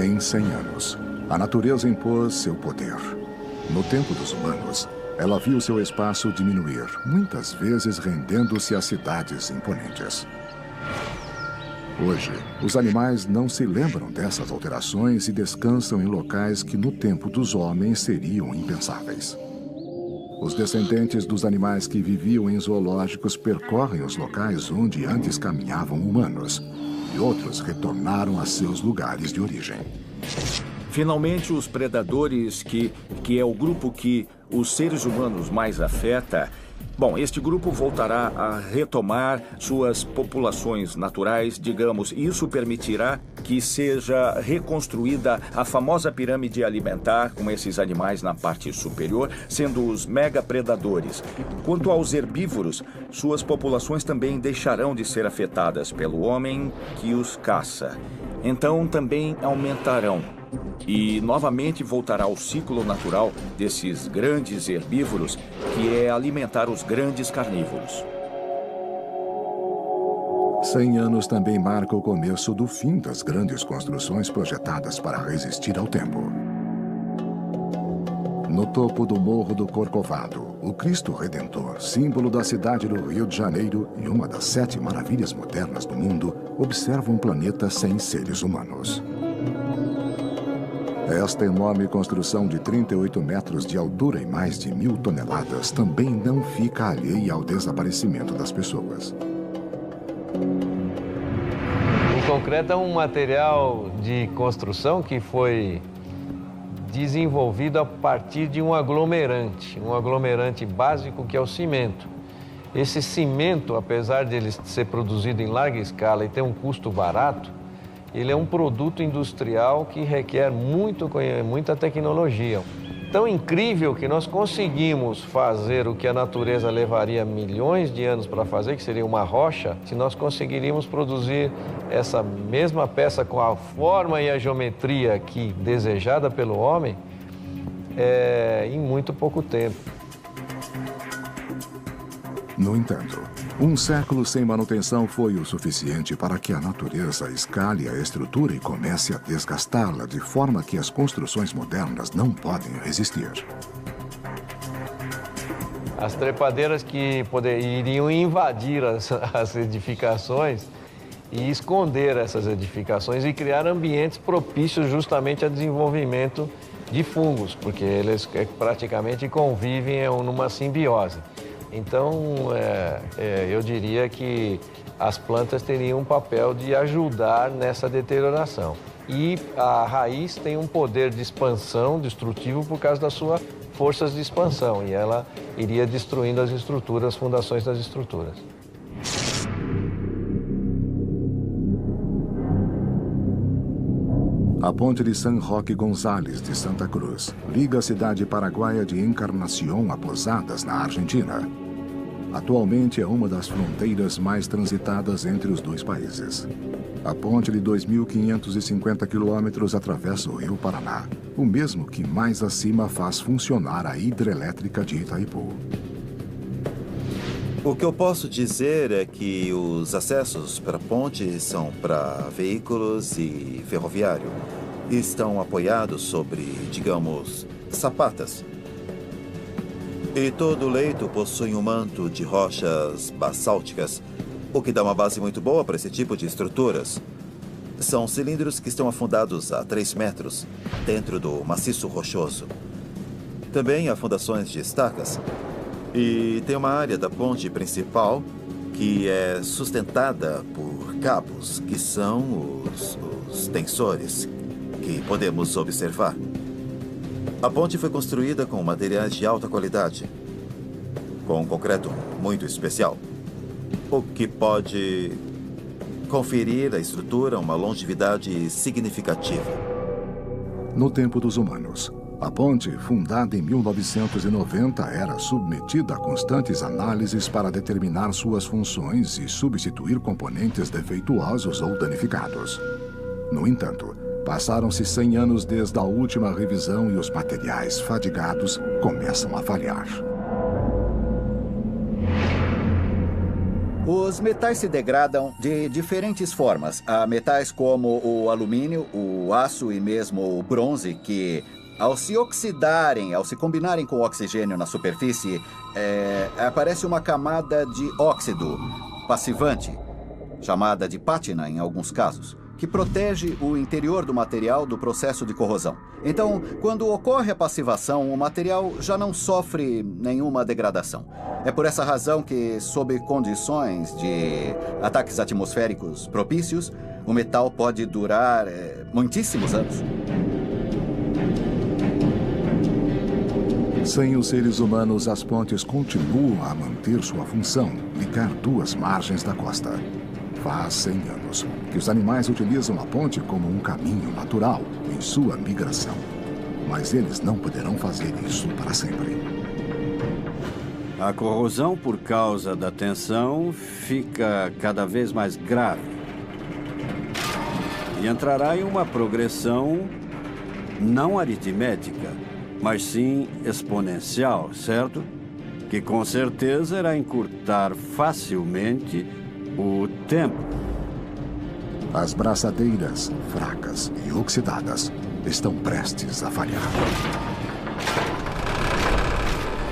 S1: Em 100 anos, a natureza impôs seu poder. No tempo dos humanos, ela viu seu espaço diminuir, muitas vezes rendendo-se a cidades imponentes. Hoje, os animais não se lembram dessas alterações e descansam em locais que no tempo dos homens seriam impensáveis. Os descendentes dos animais que viviam em zoológicos percorrem os locais onde antes caminhavam humanos, e outros retornaram a seus lugares de origem.
S11: Finalmente, os predadores, que é o grupo que os seres humanos mais afeta, bom, este grupo voltará a retomar suas populações naturais, digamos, e isso permitirá que seja reconstruída a famosa pirâmide alimentar com esses animais na parte superior, sendo os megapredadores. Quanto aos herbívoros, suas populações também deixarão de ser afetadas pelo homem que os caça. Então também aumentarão. E novamente voltará ao ciclo natural desses grandes herbívoros, que é alimentar os grandes carnívoros.
S1: 100 anos também marca o começo do fim das grandes construções projetadas para resistir ao tempo. No topo do Morro do Corcovado, o Cristo Redentor, símbolo da cidade do Rio de Janeiro e uma das 7 maravilhas modernas do mundo, observa um planeta sem seres humanos. Esta enorme construção de 38 metros de altura e mais de 1000 toneladas também não fica alheia ao desaparecimento das pessoas.
S13: O concreto é um material de construção que foi desenvolvido a partir de um aglomerante básico que é o cimento. Esse cimento, apesar de ele ser produzido em larga escala e ter um custo barato, ele é um produto industrial que requer muita tecnologia. Tão incrível que nós conseguimos fazer o que a natureza levaria milhões de anos para fazer, que seria uma rocha, se nós conseguiríamos produzir essa mesma peça com a forma e a geometria aqui desejada pelo homem em muito pouco tempo.
S1: No entanto, um século sem manutenção foi o suficiente para que a natureza escale a estrutura e comece a desgastá-la de forma que as construções modernas não podem resistir.
S13: As trepadeiras que iriam invadir as edificações e esconder essas edificações e criar ambientes propícios justamente ao desenvolvimento de fungos, porque eles praticamente convivem numa simbiose. Então, eu diria que as plantas teriam um papel de ajudar nessa deterioração. E a raiz tem um poder de expansão destrutivo por causa das suas forças de expansão, e ela iria destruindo as estruturas, as fundações das estruturas.
S1: A ponte de San Roque González de Santa Cruz liga a cidade paraguaia de Encarnación a Posadas, na Argentina. Atualmente é uma das fronteiras mais transitadas entre os dois países. A ponte de 2.550 quilômetros atravessa o Rio Paraná, o mesmo que mais acima faz funcionar a hidrelétrica de Itaipu.
S3: O que eu posso dizer é que os acessos para a ponte são para veículos e ferroviário. E estão apoiados sobre, digamos, sapatas. E todo o leito possui um manto de rochas basálticas, o que dá uma base muito boa para esse tipo de estruturas. São cilindros que estão afundados a 3 metros, dentro do maciço rochoso. Também há fundações de estacas. E tem uma área da ponte principal que é sustentada por cabos, que são os tensores que podemos observar. A ponte foi construída com materiais de alta qualidade, com concreto muito especial, o que pode conferir à estrutura uma longevidade significativa.
S1: No tempo dos humanos, a ponte, fundada em 1990, era submetida a constantes análises para determinar suas funções e substituir componentes defeituosos ou danificados. No entanto, passaram-se 100 anos desde a última revisão e os materiais fadigados começam a falhar.
S12: Os metais se degradam de diferentes formas. Há metais como o alumínio, o aço e mesmo o bronze que, ao se oxidarem, ao se combinarem com o oxigênio na superfície, aparece uma camada de óxido passivante, chamada de pátina em alguns casos, que protege o interior do material do processo de corrosão. Então, quando ocorre a passivação, o material já não sofre nenhuma degradação. É por essa razão que, sob condições de ataques atmosféricos propícios, o metal pode durar muitíssimos anos.
S1: Sem os seres humanos, as pontes continuam a manter sua função, ligar duas margens da costa. Faz 100 anos que os animais utilizam a ponte como um caminho natural em sua migração. Mas eles não poderão fazer isso para sempre.
S6: A corrosão por causa da tensão fica cada vez mais grave. E entrará em uma progressão não aritmética, mas sim exponencial, certo? Que com certeza irá encurtar facilmente o tempo.
S1: As braçadeiras, fracas e oxidadas, estão prestes a falhar.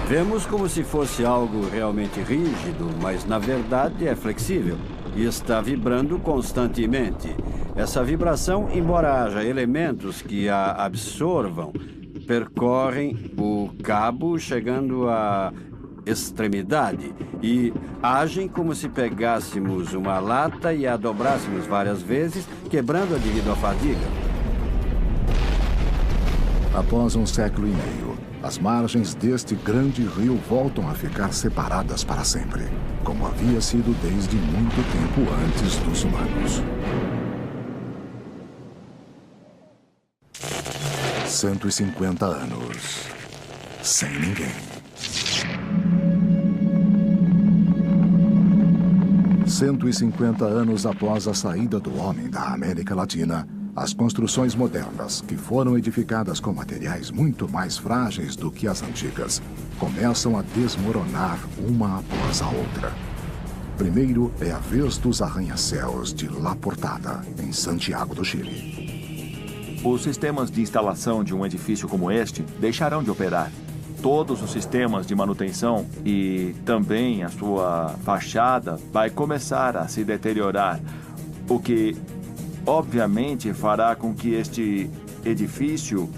S6: Vemos como se fosse algo realmente rígido, mas na verdade é flexível e está vibrando constantemente. Essa vibração, embora haja elementos que a absorvam, percorrem o cabo, chegando a extremidade e agem como se pegássemos uma lata e a dobrássemos várias vezes, quebrando-a devido à fadiga.
S1: Após um século e meio, as margens deste grande rio voltam a ficar separadas para sempre, como havia sido desde muito tempo antes dos humanos. 150 anos sem ninguém. 150 anos após a saída do homem da América Latina, as construções modernas, que foram edificadas com materiais muito mais frágeis do que as antigas, começam a desmoronar uma após a outra. Primeiro é a vez dos arranha-céus de La Portada, em Santiago do Chile.
S5: Os sistemas de instalação de um edifício como este deixarão de operar. Todos os sistemas de manutenção e também a sua fachada vai começar a se deteriorar, o que obviamente fará com que este edifício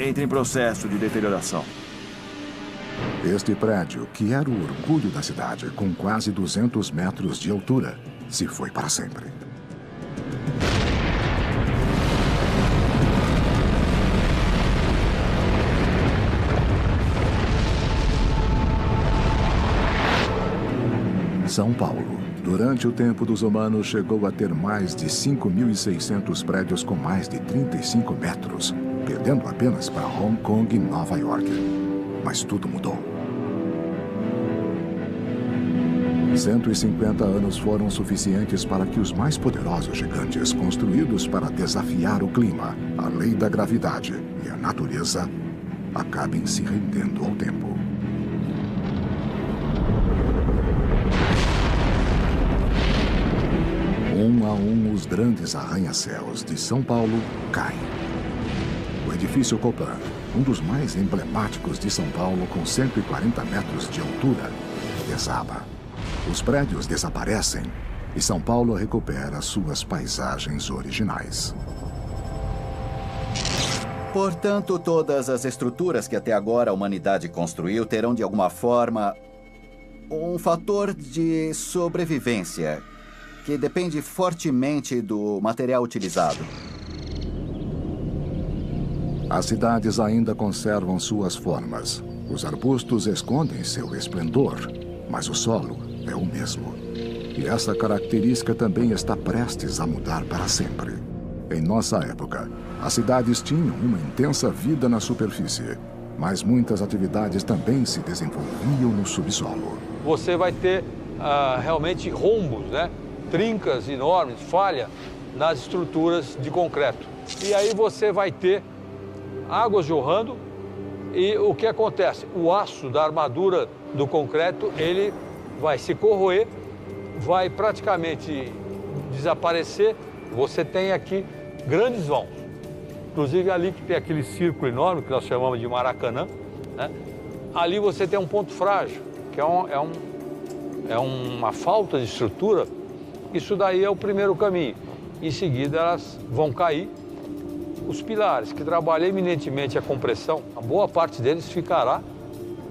S5: entre em processo de deterioração.
S1: Este prédio, que era o orgulho da cidade, com quase 200 metros de altura, se foi para sempre. São Paulo, durante o tempo dos humanos, chegou a ter mais de 5.600 prédios com mais de 35 metros, perdendo apenas para Hong Kong e Nova York. Mas tudo mudou. 150 anos foram suficientes para que os mais poderosos gigantes, construídos para desafiar o clima, a lei da gravidade e a natureza, acabem se rendendo ao tempo. Um a um, os grandes arranha-céus de São Paulo caem. O edifício Copan, um dos mais emblemáticos de São Paulo, com 140 metros de altura, desaba. Os prédios desaparecem e São Paulo recupera suas paisagens originais.
S12: Portanto, todas as estruturas que até agora a humanidade construiu terão, de alguma forma, um fator de sobrevivência que depende fortemente do material utilizado.
S1: As cidades ainda conservam suas formas. Os arbustos escondem seu esplendor, mas o solo é o mesmo. E essa característica também está prestes a mudar para sempre. Em nossa época, as cidades tinham uma intensa vida na superfície, mas muitas atividades também se desenvolviam no subsolo.
S8: Você vai ter realmente rombos, né? Trincas enormes, falha nas estruturas de concreto. E aí você vai ter águas jorrando e o que acontece? O aço da armadura do concreto, ele vai se corroer, vai praticamente desaparecer. Você tem aqui grandes vãos. Inclusive ali que tem aquele círculo enorme que nós chamamos de Maracanã, né? Ali você tem um ponto frágil, que é uma falta de estrutura. Isso daí é o primeiro caminho. Em seguida, elas vão cair. Os pilares, que trabalham eminentemente a compressão, a boa parte deles ficará.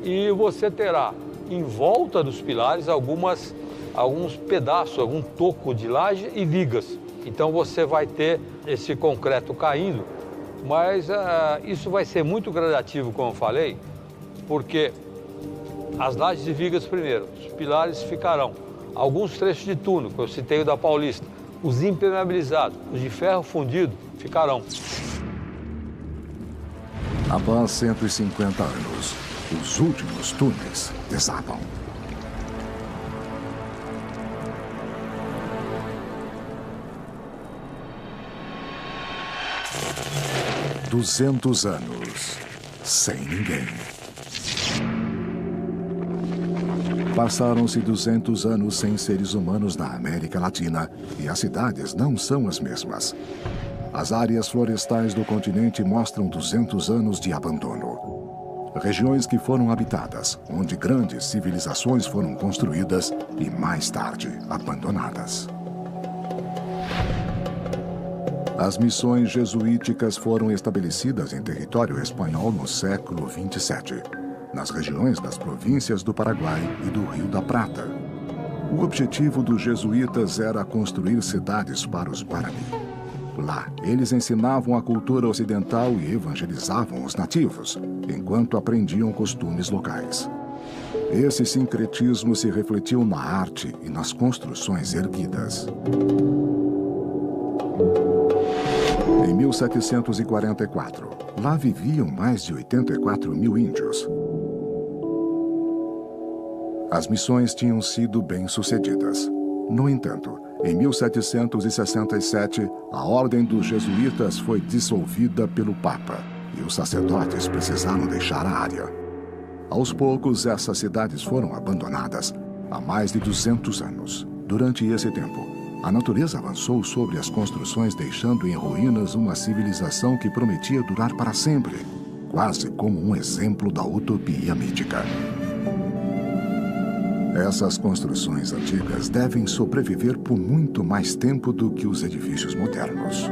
S8: E você terá, em volta dos pilares, alguns pedaços, algum toco de laje e vigas. Então, você vai ter esse concreto caindo. Mas isso vai ser muito gradativo, como eu falei, porque as lajes e vigas primeiro, os pilares ficarão. Alguns trechos de túnel, que eu citei o da Paulista, os impermeabilizados, os de ferro fundido, ficarão.
S1: Após 150 anos, os últimos túneis desabam. – 200 anos sem ninguém. Passaram-se 200 anos sem seres humanos na América Latina e as cidades não são as mesmas. As áreas florestais do continente mostram 200 anos de abandono. Regiões que foram habitadas, onde grandes civilizações foram construídas e, mais tarde, abandonadas. As missões jesuíticas foram estabelecidas em território espanhol no século 27. nas regiões das províncias do Paraguai e do Rio da Prata. O objetivo dos jesuítas era construir cidades para os Guarani. Lá, eles ensinavam a cultura ocidental e evangelizavam os nativos, enquanto aprendiam costumes locais. Esse sincretismo se refletiu na arte e nas construções erguidas. Em 1744, lá viviam mais de 84 mil índios. As missões tinham sido bem-sucedidas. No entanto, em 1767, a Ordem dos Jesuítas foi dissolvida pelo Papa e os sacerdotes precisaram deixar a área. Aos poucos, essas cidades foram abandonadas há mais de 200 anos. Durante esse tempo, a natureza avançou sobre as construções, deixando em ruínas uma civilização que prometia durar para sempre, quase como um exemplo da utopia mítica. Essas construções antigas devem sobreviver por muito mais tempo do que os edifícios modernos.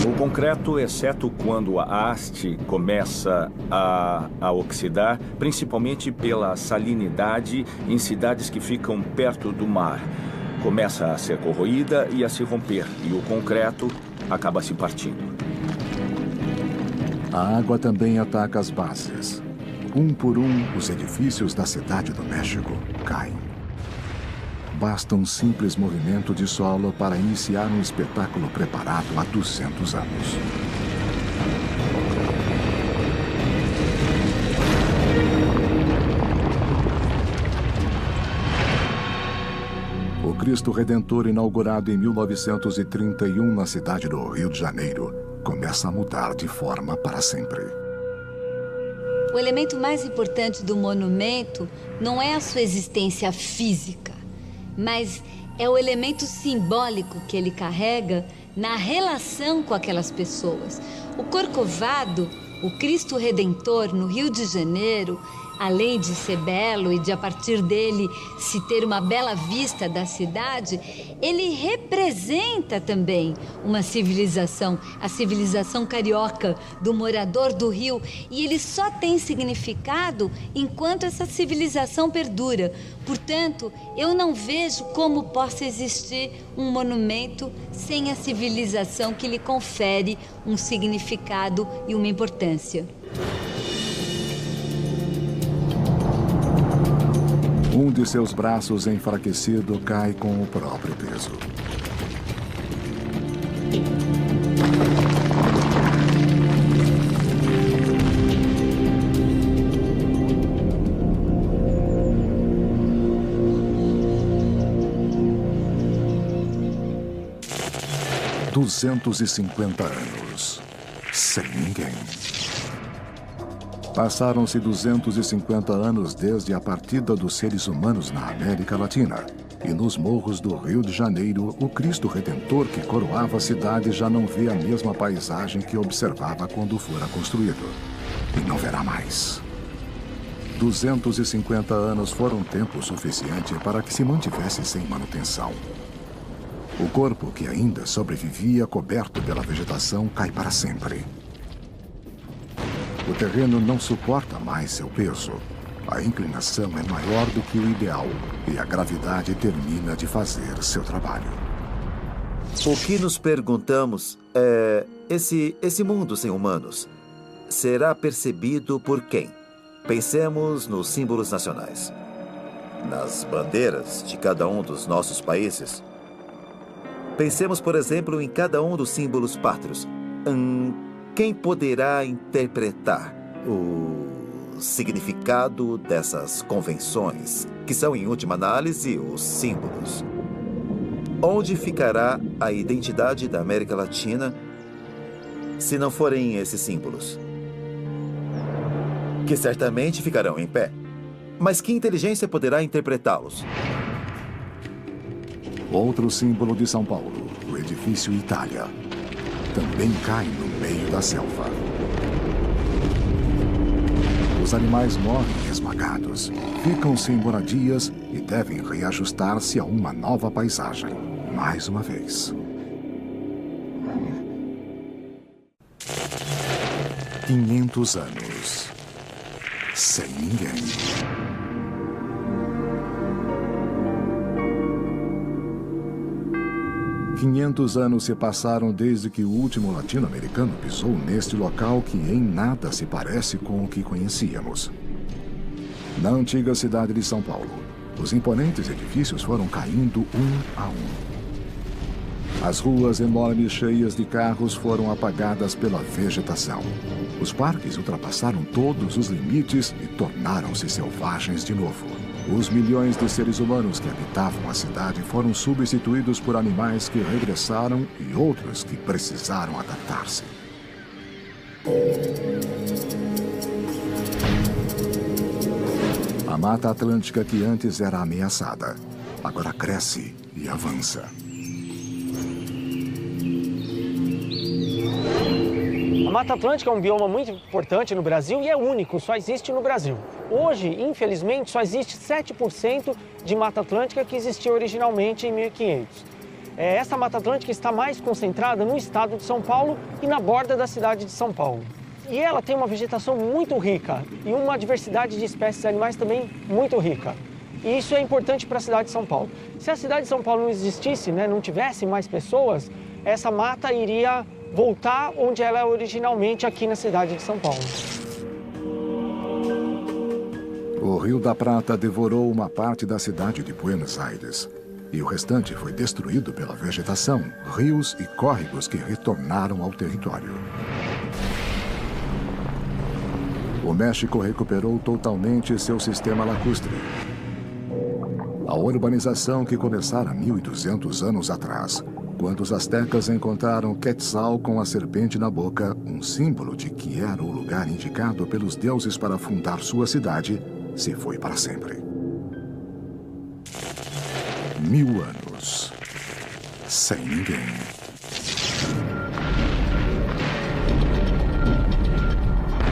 S11: O concreto, exceto quando a haste começa a oxidar, principalmente pela salinidade em cidades que ficam perto do mar, começa a ser corroída e a se romper, e o concreto acaba se partindo.
S1: A água também ataca as bases. Um por um, os edifícios da cidade do México caem. Basta um simples movimento de solo para iniciar um espetáculo preparado há 200 anos. O Cristo Redentor, inaugurado em 1931 na cidade do Rio de Janeiro, começa a mudar de forma para sempre.
S2: O elemento mais importante do monumento não é a sua existência física, mas é o elemento simbólico que ele carrega na relação com aquelas pessoas. O Corcovado, o Cristo Redentor no Rio de Janeiro, além de ser belo e de a partir dele se ter uma bela vista da cidade, ele representa também uma civilização, a civilização carioca do morador do Rio, e ele só tem significado enquanto essa civilização perdura. Portanto, eu não vejo como possa existir um monumento sem a civilização que lhe confere um significado e uma importância.
S1: Um de seus braços enfraquecido cai com o próprio peso. – 250 anos, sem ninguém. Passaram-se 250 anos desde a partida dos seres humanos na América Latina. E nos morros do Rio de Janeiro, o Cristo Redentor que coroava a cidade já não vê a mesma paisagem que observava quando fora construído. E não verá mais. 250 anos foram tempo suficiente para que se mantivesse sem manutenção. O corpo que ainda sobrevivia, coberto pela vegetação, cai para sempre. O terreno não suporta mais seu peso. A inclinação é maior do que o ideal e a gravidade termina de fazer seu trabalho.
S3: O que nos perguntamos é: esse mundo sem humanos será percebido por quem? Pensemos nos símbolos nacionais, nas bandeiras de cada um dos nossos países. Pensemos, por exemplo, em cada um dos símbolos pátrios. Quem poderá interpretar o significado dessas convenções, que são, em última análise, os símbolos? Onde ficará a identidade da América Latina se não forem esses símbolos? Que certamente ficarão em pé. Mas que inteligência poderá interpretá-los?
S1: Outro símbolo de São Paulo, o edifício Itália, também cai no meio da selva. Os animais morrem esmagados, ficam sem moradias e devem reajustar-se a uma nova paisagem, mais uma vez. 500 anos. Sem ninguém. Quinhentos anos se passaram desde que o último latino-americano pisou neste local que em nada se parece com o que conhecíamos. Na antiga cidade de São Paulo, os imponentes edifícios foram caindo um a um. As ruas enormes cheias de carros foram apagadas pela vegetação. Os parques ultrapassaram todos os limites e tornaram-se selvagens de novo. Os milhões de seres humanos que habitavam a cidade foram substituídos por animais que regressaram e outros que precisaram adaptar-se. A Mata Atlântica, que antes era ameaçada, agora cresce e avança.
S4: A Mata Atlântica é um bioma muito importante no Brasil e é único, só existe no Brasil. Hoje, infelizmente, só existe 7% de Mata Atlântica que existia originalmente em 1500. Essa Mata Atlântica está mais concentrada no estado de São Paulo e na borda da cidade de São Paulo. E ela tem uma vegetação muito rica e uma diversidade de espécies animais também muito rica. E isso é importante para a cidade de São Paulo. Se a cidade de São Paulo não existisse, não tivesse mais pessoas, essa mata iria voltar onde ela é originalmente, aqui na cidade de São Paulo.
S1: O Rio da Prata devorou uma parte da cidade de Buenos Aires. E o restante foi destruído pela vegetação, rios e córregos que retornaram ao território. O México recuperou totalmente seu sistema lacustre. A urbanização que começara 1.200 anos atrás, quando os astecas encontraram Quetzal com a serpente na boca, um símbolo de que era o lugar indicado pelos deuses para fundar sua cidade, se foi para sempre. 1000 anos. Sem ninguém.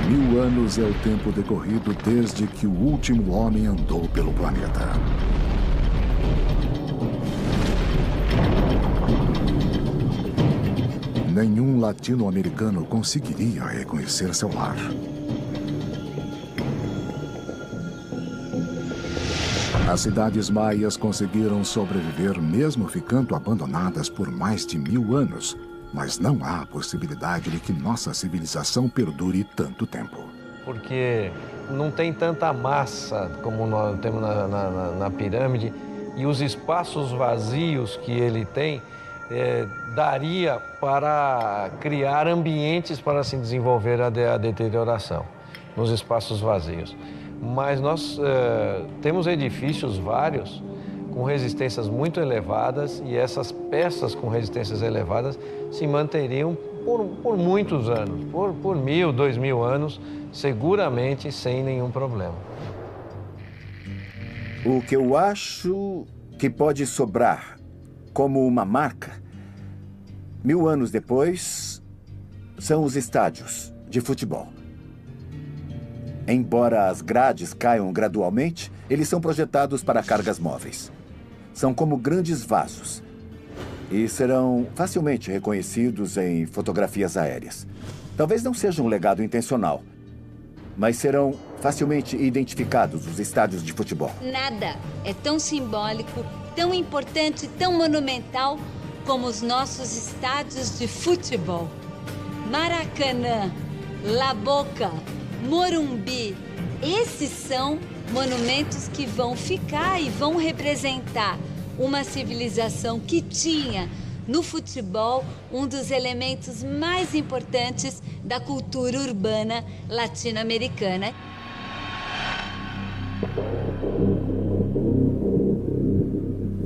S1: Mil anos é o tempo decorrido desde que o último homem andou pelo planeta. Nenhum latino-americano conseguiria reconhecer seu lar. As cidades maias conseguiram sobreviver mesmo ficando abandonadas por mais de 1000 anos, mas não há a possibilidade de que nossa civilização perdure tanto tempo.
S13: Porque não tem tanta massa como nós temos na pirâmide e os espaços vazios que ele tem daria para criar ambientes para se desenvolver a deterioração nos espaços vazios. Mas nós temos edifícios vários com resistências muito elevadas e essas peças com resistências elevadas se manteriam por muitos anos, por 1000, 2000 anos, seguramente sem nenhum problema.
S15: O que eu acho que pode sobrar como uma marca, 1000 anos depois, são os estádios de futebol. Embora as grades caiam gradualmente, eles são projetados para cargas móveis. São como grandes vasos e serão facilmente reconhecidos em fotografias aéreas. Talvez não seja um legado intencional, mas serão facilmente identificados os estádios de futebol.
S2: Nada é tão simbólico, tão importante, tão monumental como os nossos estádios de futebol. Maracanã, La Boca, Morumbi, esses são monumentos que vão ficar e vão representar uma civilização que tinha no futebol um dos elementos mais importantes da cultura urbana latino-americana.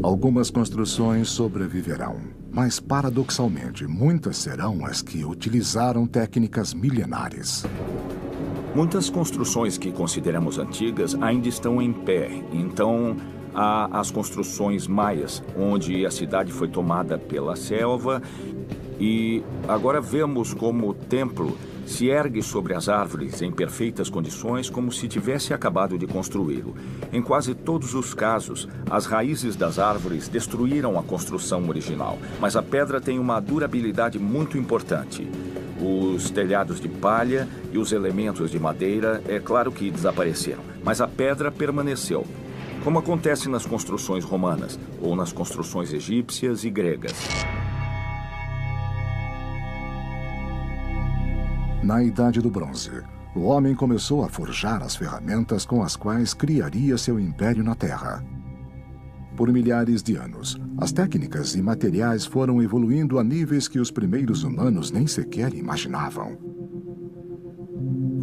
S1: Algumas construções sobreviverão, mas paradoxalmente muitas serão as que utilizaram técnicas milenares.
S11: Muitas construções que consideramos antigas ainda estão em pé, então há as construções maias, onde a cidade foi tomada pela selva e agora vemos como o templo se ergue sobre as árvores em perfeitas condições, como se tivesse acabado de construí-lo. Em quase todos os casos, as raízes das árvores destruíram a construção original, mas a pedra tem uma durabilidade muito importante. Os telhados de palha e os elementos de madeira, é claro que desapareceram, mas a pedra permaneceu, como acontece nas construções romanas ou nas construções egípcias e gregas.
S1: Na Idade do Bronze, o homem começou a forjar as ferramentas com as quais criaria seu império na Terra. Por milhares de anos, as técnicas e materiais foram evoluindo a níveis que os primeiros humanos nem sequer imaginavam.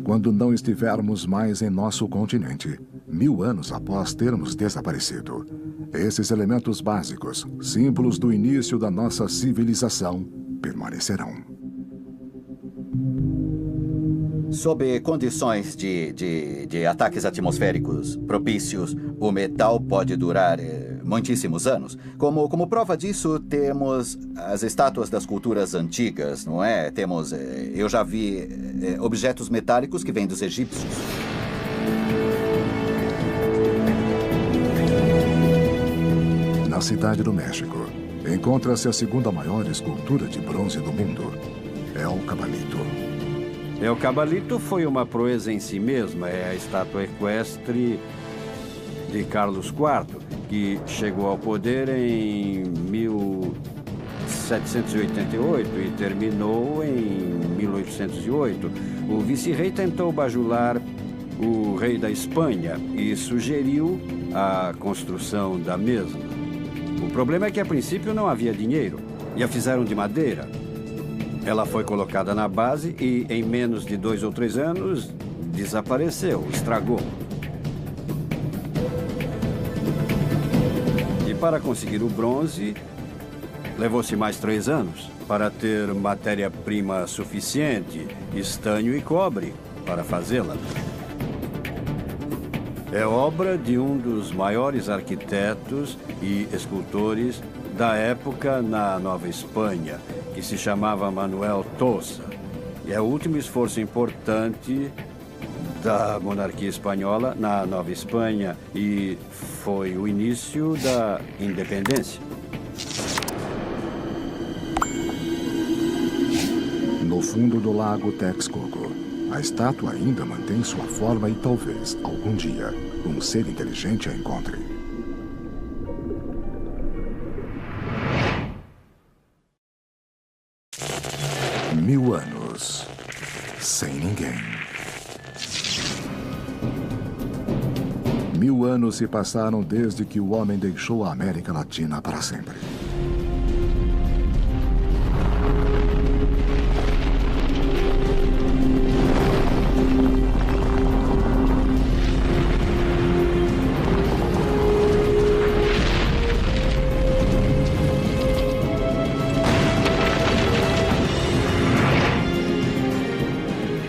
S1: Quando não estivermos mais em nosso continente, 1000 anos após termos desaparecido, esses elementos básicos, símbolos do início da nossa civilização, permanecerão.
S12: Sob condições de ataques atmosféricos propícios, o metal pode durar muitíssimos anos. Como prova disso, temos as estátuas das culturas antigas, não é? Eu já vi objetos metálicos que vêm dos egípcios.
S1: Na Cidade do México, encontra-se a segunda maior escultura de bronze do mundo, El Cabalito.
S6: El Cabalito foi uma proeza em si mesma, é a estátua equestre de Carlos IV, que chegou ao poder em 1788 e terminou em 1808. O vice-rei tentou bajular o rei da Espanha e sugeriu a construção da mesma. O problema é que, a princípio, não havia dinheiro e a fizeram de madeira. Ela foi colocada na base e, em menos de 2 ou 3 anos, desapareceu, estragou. E para conseguir o bronze, levou-se mais 3 anos para ter matéria-prima suficiente, estanho e cobre, para fazê-la. É obra de um dos maiores arquitetos e escultores da época na Nova Espanha, que se chamava Manuel Tosa. E é o último esforço importante da monarquia espanhola na Nova Espanha e foi o início da independência.
S1: No fundo do lago Texcoco, a estátua ainda mantém sua forma e talvez, algum dia, um ser inteligente a encontre. Mil anos sem ninguém. 1000 anos se passaram desde que o homem deixou a América Latina para sempre.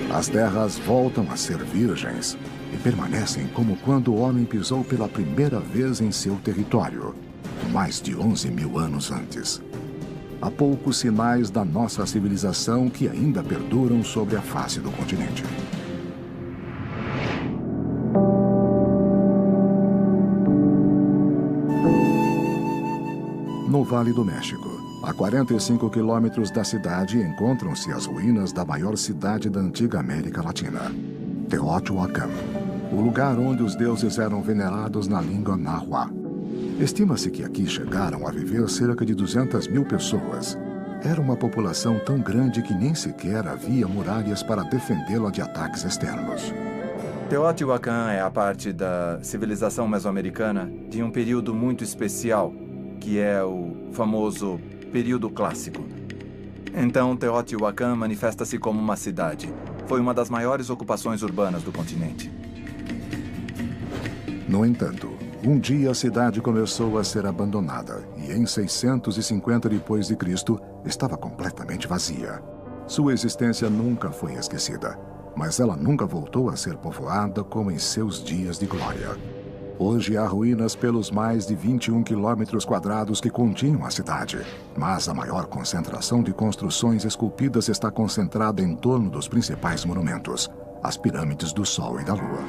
S1: As terras voltam a ser virgens e permanecem como quando o homem pisou pela primeira vez em seu território, mais de 11.000 anos antes. Há poucos sinais da nossa civilização que ainda perduram sobre a face do continente. No Vale do México, a 45 quilômetros da cidade, encontram-se as ruínas da maior cidade da antiga América Latina, Teotihuacan, o lugar onde os deuses eram venerados na língua náhua. Estima-se que aqui chegaram a viver cerca de 200.000 pessoas. Era uma população tão grande que nem sequer havia muralhas para defendê-la de ataques externos.
S10: Teotihuacan é a parte da civilização mesoamericana de um período muito especial, que é o famoso período clássico. Então, Teotihuacan manifesta-se como uma cidade. Foi uma das maiores ocupações urbanas do continente.
S1: No entanto, um dia a cidade começou a ser abandonada e em 650 depois de Cristo estava completamente vazia. Sua existência nunca foi esquecida, mas ela nunca voltou a ser povoada como em seus dias de glória. Hoje há ruínas pelos mais de 21 quilômetros quadrados que continham a cidade, mas a maior concentração de construções esculpidas está concentrada em torno dos principais monumentos, as pirâmides do Sol e da Lua.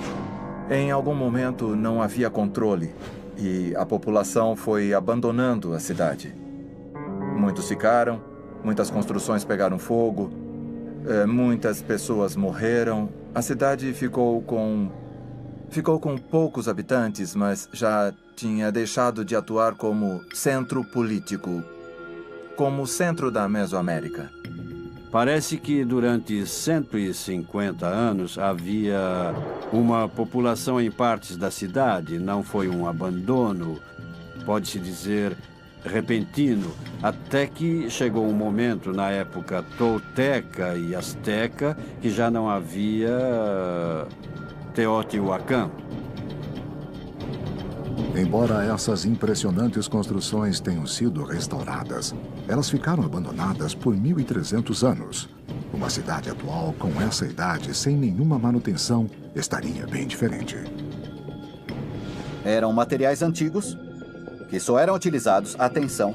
S10: Em algum momento não havia controle e a população foi abandonando a cidade. Muitos ficaram, muitas construções pegaram fogo, Muitas pessoas morreram. A cidade ficou com poucos habitantes, mas já tinha deixado de atuar como centro político, como centro da Mesoamérica.
S6: Parece que durante 150 anos havia uma população em partes da cidade, não foi um abandono, pode-se dizer, repentino, até que chegou um momento na época tolteca e asteca que já não havia Teotihuacan.
S1: Embora essas impressionantes construções tenham sido restauradas, elas ficaram abandonadas por 1.300 anos. Uma cidade atual com essa idade, sem nenhuma manutenção, estaria bem diferente.
S12: Eram materiais antigos que só eram utilizados, atenção,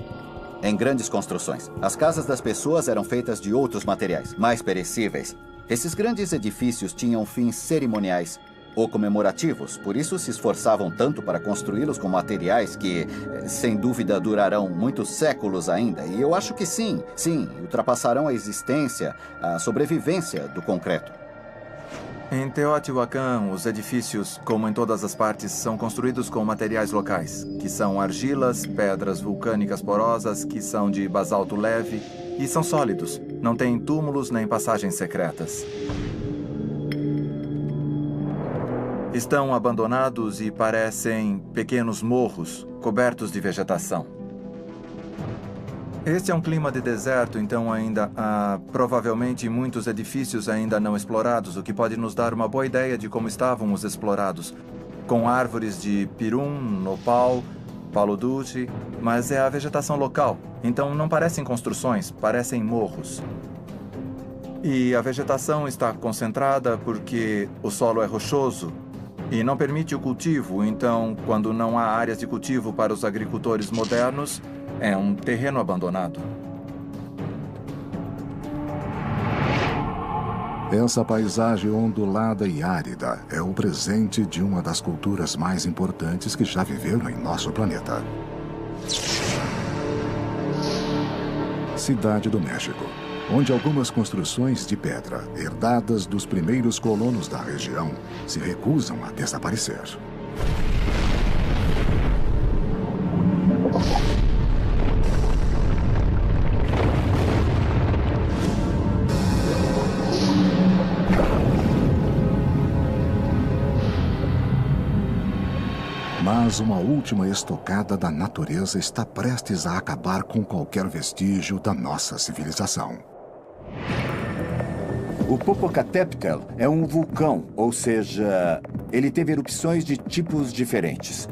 S12: em grandes construções. As casas das pessoas eram feitas de outros materiais, mais perecíveis. Esses grandes edifícios tinham fins cerimoniais ou comemorativos, por isso se esforçavam tanto para construí-los com materiais que, sem dúvida, durarão muitos séculos ainda. E eu acho que sim, ultrapassarão a existência, a sobrevivência do concreto.
S10: Em Teotihuacan, os edifícios, como em todas as partes, são construídos com materiais locais, que são argilas, pedras vulcânicas porosas, que são de basalto leve e são sólidos. Não têm túmulos nem passagens secretas. Estão abandonados e parecem pequenos morros cobertos de vegetação. Este é um clima de deserto, então ainda há provavelmente muitos edifícios ainda não explorados, o que pode nos dar uma boa ideia de como estavam os explorados, com árvores de pirum, nopal, palo dulce, mas é a vegetação local, então não parecem construções, parecem morros. E a vegetação está concentrada porque o solo é rochoso e não permite o cultivo, então, quando não há áreas de cultivo para os agricultores modernos, é um terreno abandonado.
S1: Essa paisagem ondulada e árida é o presente de uma das culturas mais importantes que já viveram em nosso planeta. Cidade do México, onde algumas construções de pedra, herdadas dos primeiros colonos da região, se recusam a desaparecer. Mas uma última estocada da natureza está prestes a acabar com qualquer vestígio da nossa civilização.
S15: O Popocatépetl é um vulcão, ou seja, ele teve erupções de tipos diferentes.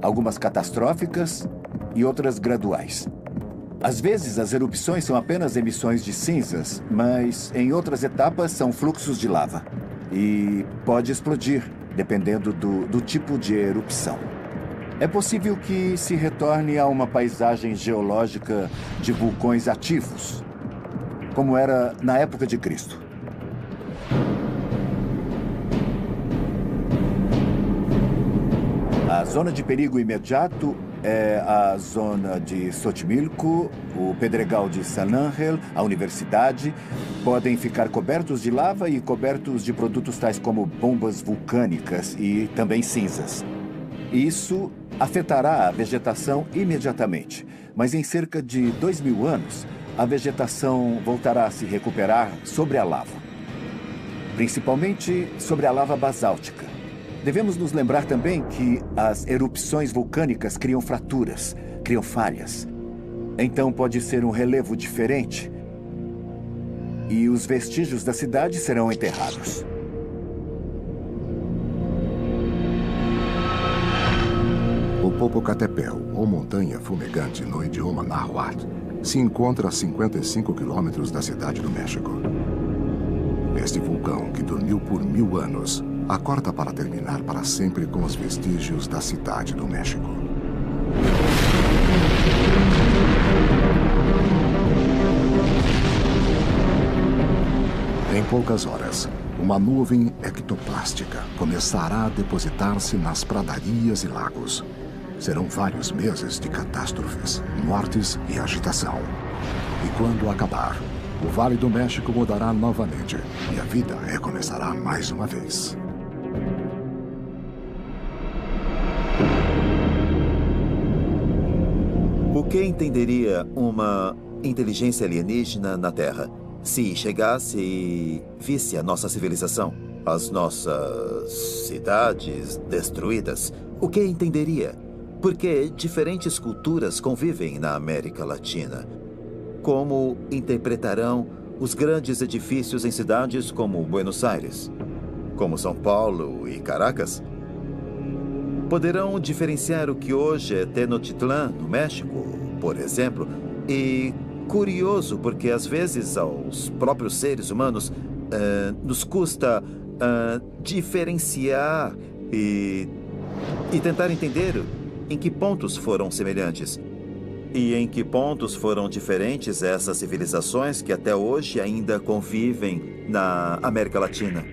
S15: Algumas catastróficas e outras graduais. Às vezes, as erupções são apenas emissões de cinzas, mas em outras etapas são fluxos de lava. E pode explodir, dependendo do tipo de erupção. É possível que se retorne a uma paisagem geológica de vulcões ativos, como era na época de Cristo. A zona de perigo imediato é a zona de Xochimilco, o Pedregal de San Ángel, a universidade. Podem ficar cobertos de lava e cobertos de produtos tais como bombas vulcânicas e também cinzas. Isso afetará a vegetação imediatamente, mas em cerca de 2.000 anos, a vegetação voltará a se recuperar sobre a lava, principalmente sobre a lava basáltica. Devemos nos lembrar também que as erupções vulcânicas criam fraturas, criam falhas. Então pode ser um relevo diferente e os vestígios da cidade serão enterrados.
S1: O Popocatépetl, ou Montanha Fumegante no idioma náhuatl, se encontra a 55 quilômetros da cidade do México. Este vulcão, que dormiu por 1000 anos, acorda para terminar para sempre com os vestígios da cidade do México. Em poucas horas, uma nuvem ectoplástica começará a depositar-se nas pradarias e lagos. Serão vários meses de catástrofes, mortes e agitação. E quando acabar, o Vale do México mudará novamente e a vida recomeçará mais uma vez.
S3: O que entenderia uma inteligência alienígena na Terra se chegasse e visse a nossa civilização, as nossas cidades destruídas? O que entenderia? Porque diferentes culturas convivem na América Latina. Como interpretarão os grandes edifícios em cidades como Buenos Aires, como São Paulo e Caracas? Poderão diferenciar o que hoje é Tenochtitlán, no México, por exemplo? E curioso, porque às vezes aos próprios seres humanos nos custa diferenciar e tentar entender em que pontos foram semelhantes e em que pontos foram diferentes essas civilizações que até hoje ainda convivem na América Latina.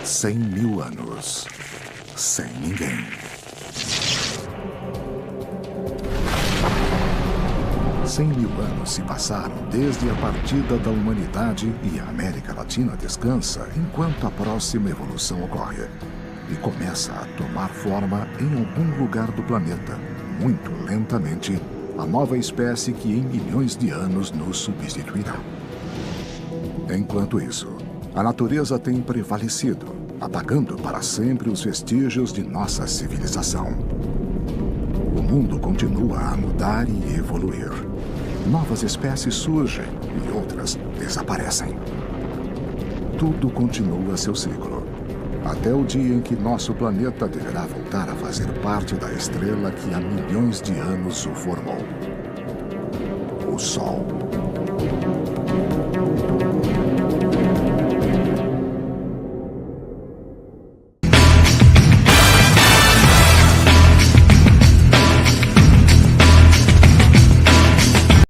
S1: 100.000 anos. Sem ninguém. 100.000 anos se passaram desde a partida da humanidade e a América Latina descansa enquanto a próxima evolução ocorre. E começa a tomar forma em algum lugar do planeta, muito lentamente, a nova espécie que em milhões de anos nos substituirá. Enquanto isso, a natureza tem prevalecido, apagando para sempre os vestígios de nossa civilização. O mundo continua a mudar e evoluir. Novas espécies surgem e outras desaparecem. Tudo continua seu ciclo, até o dia em que nosso planeta deverá voltar a fazer parte da estrela que há milhões de anos o formou. O Sol.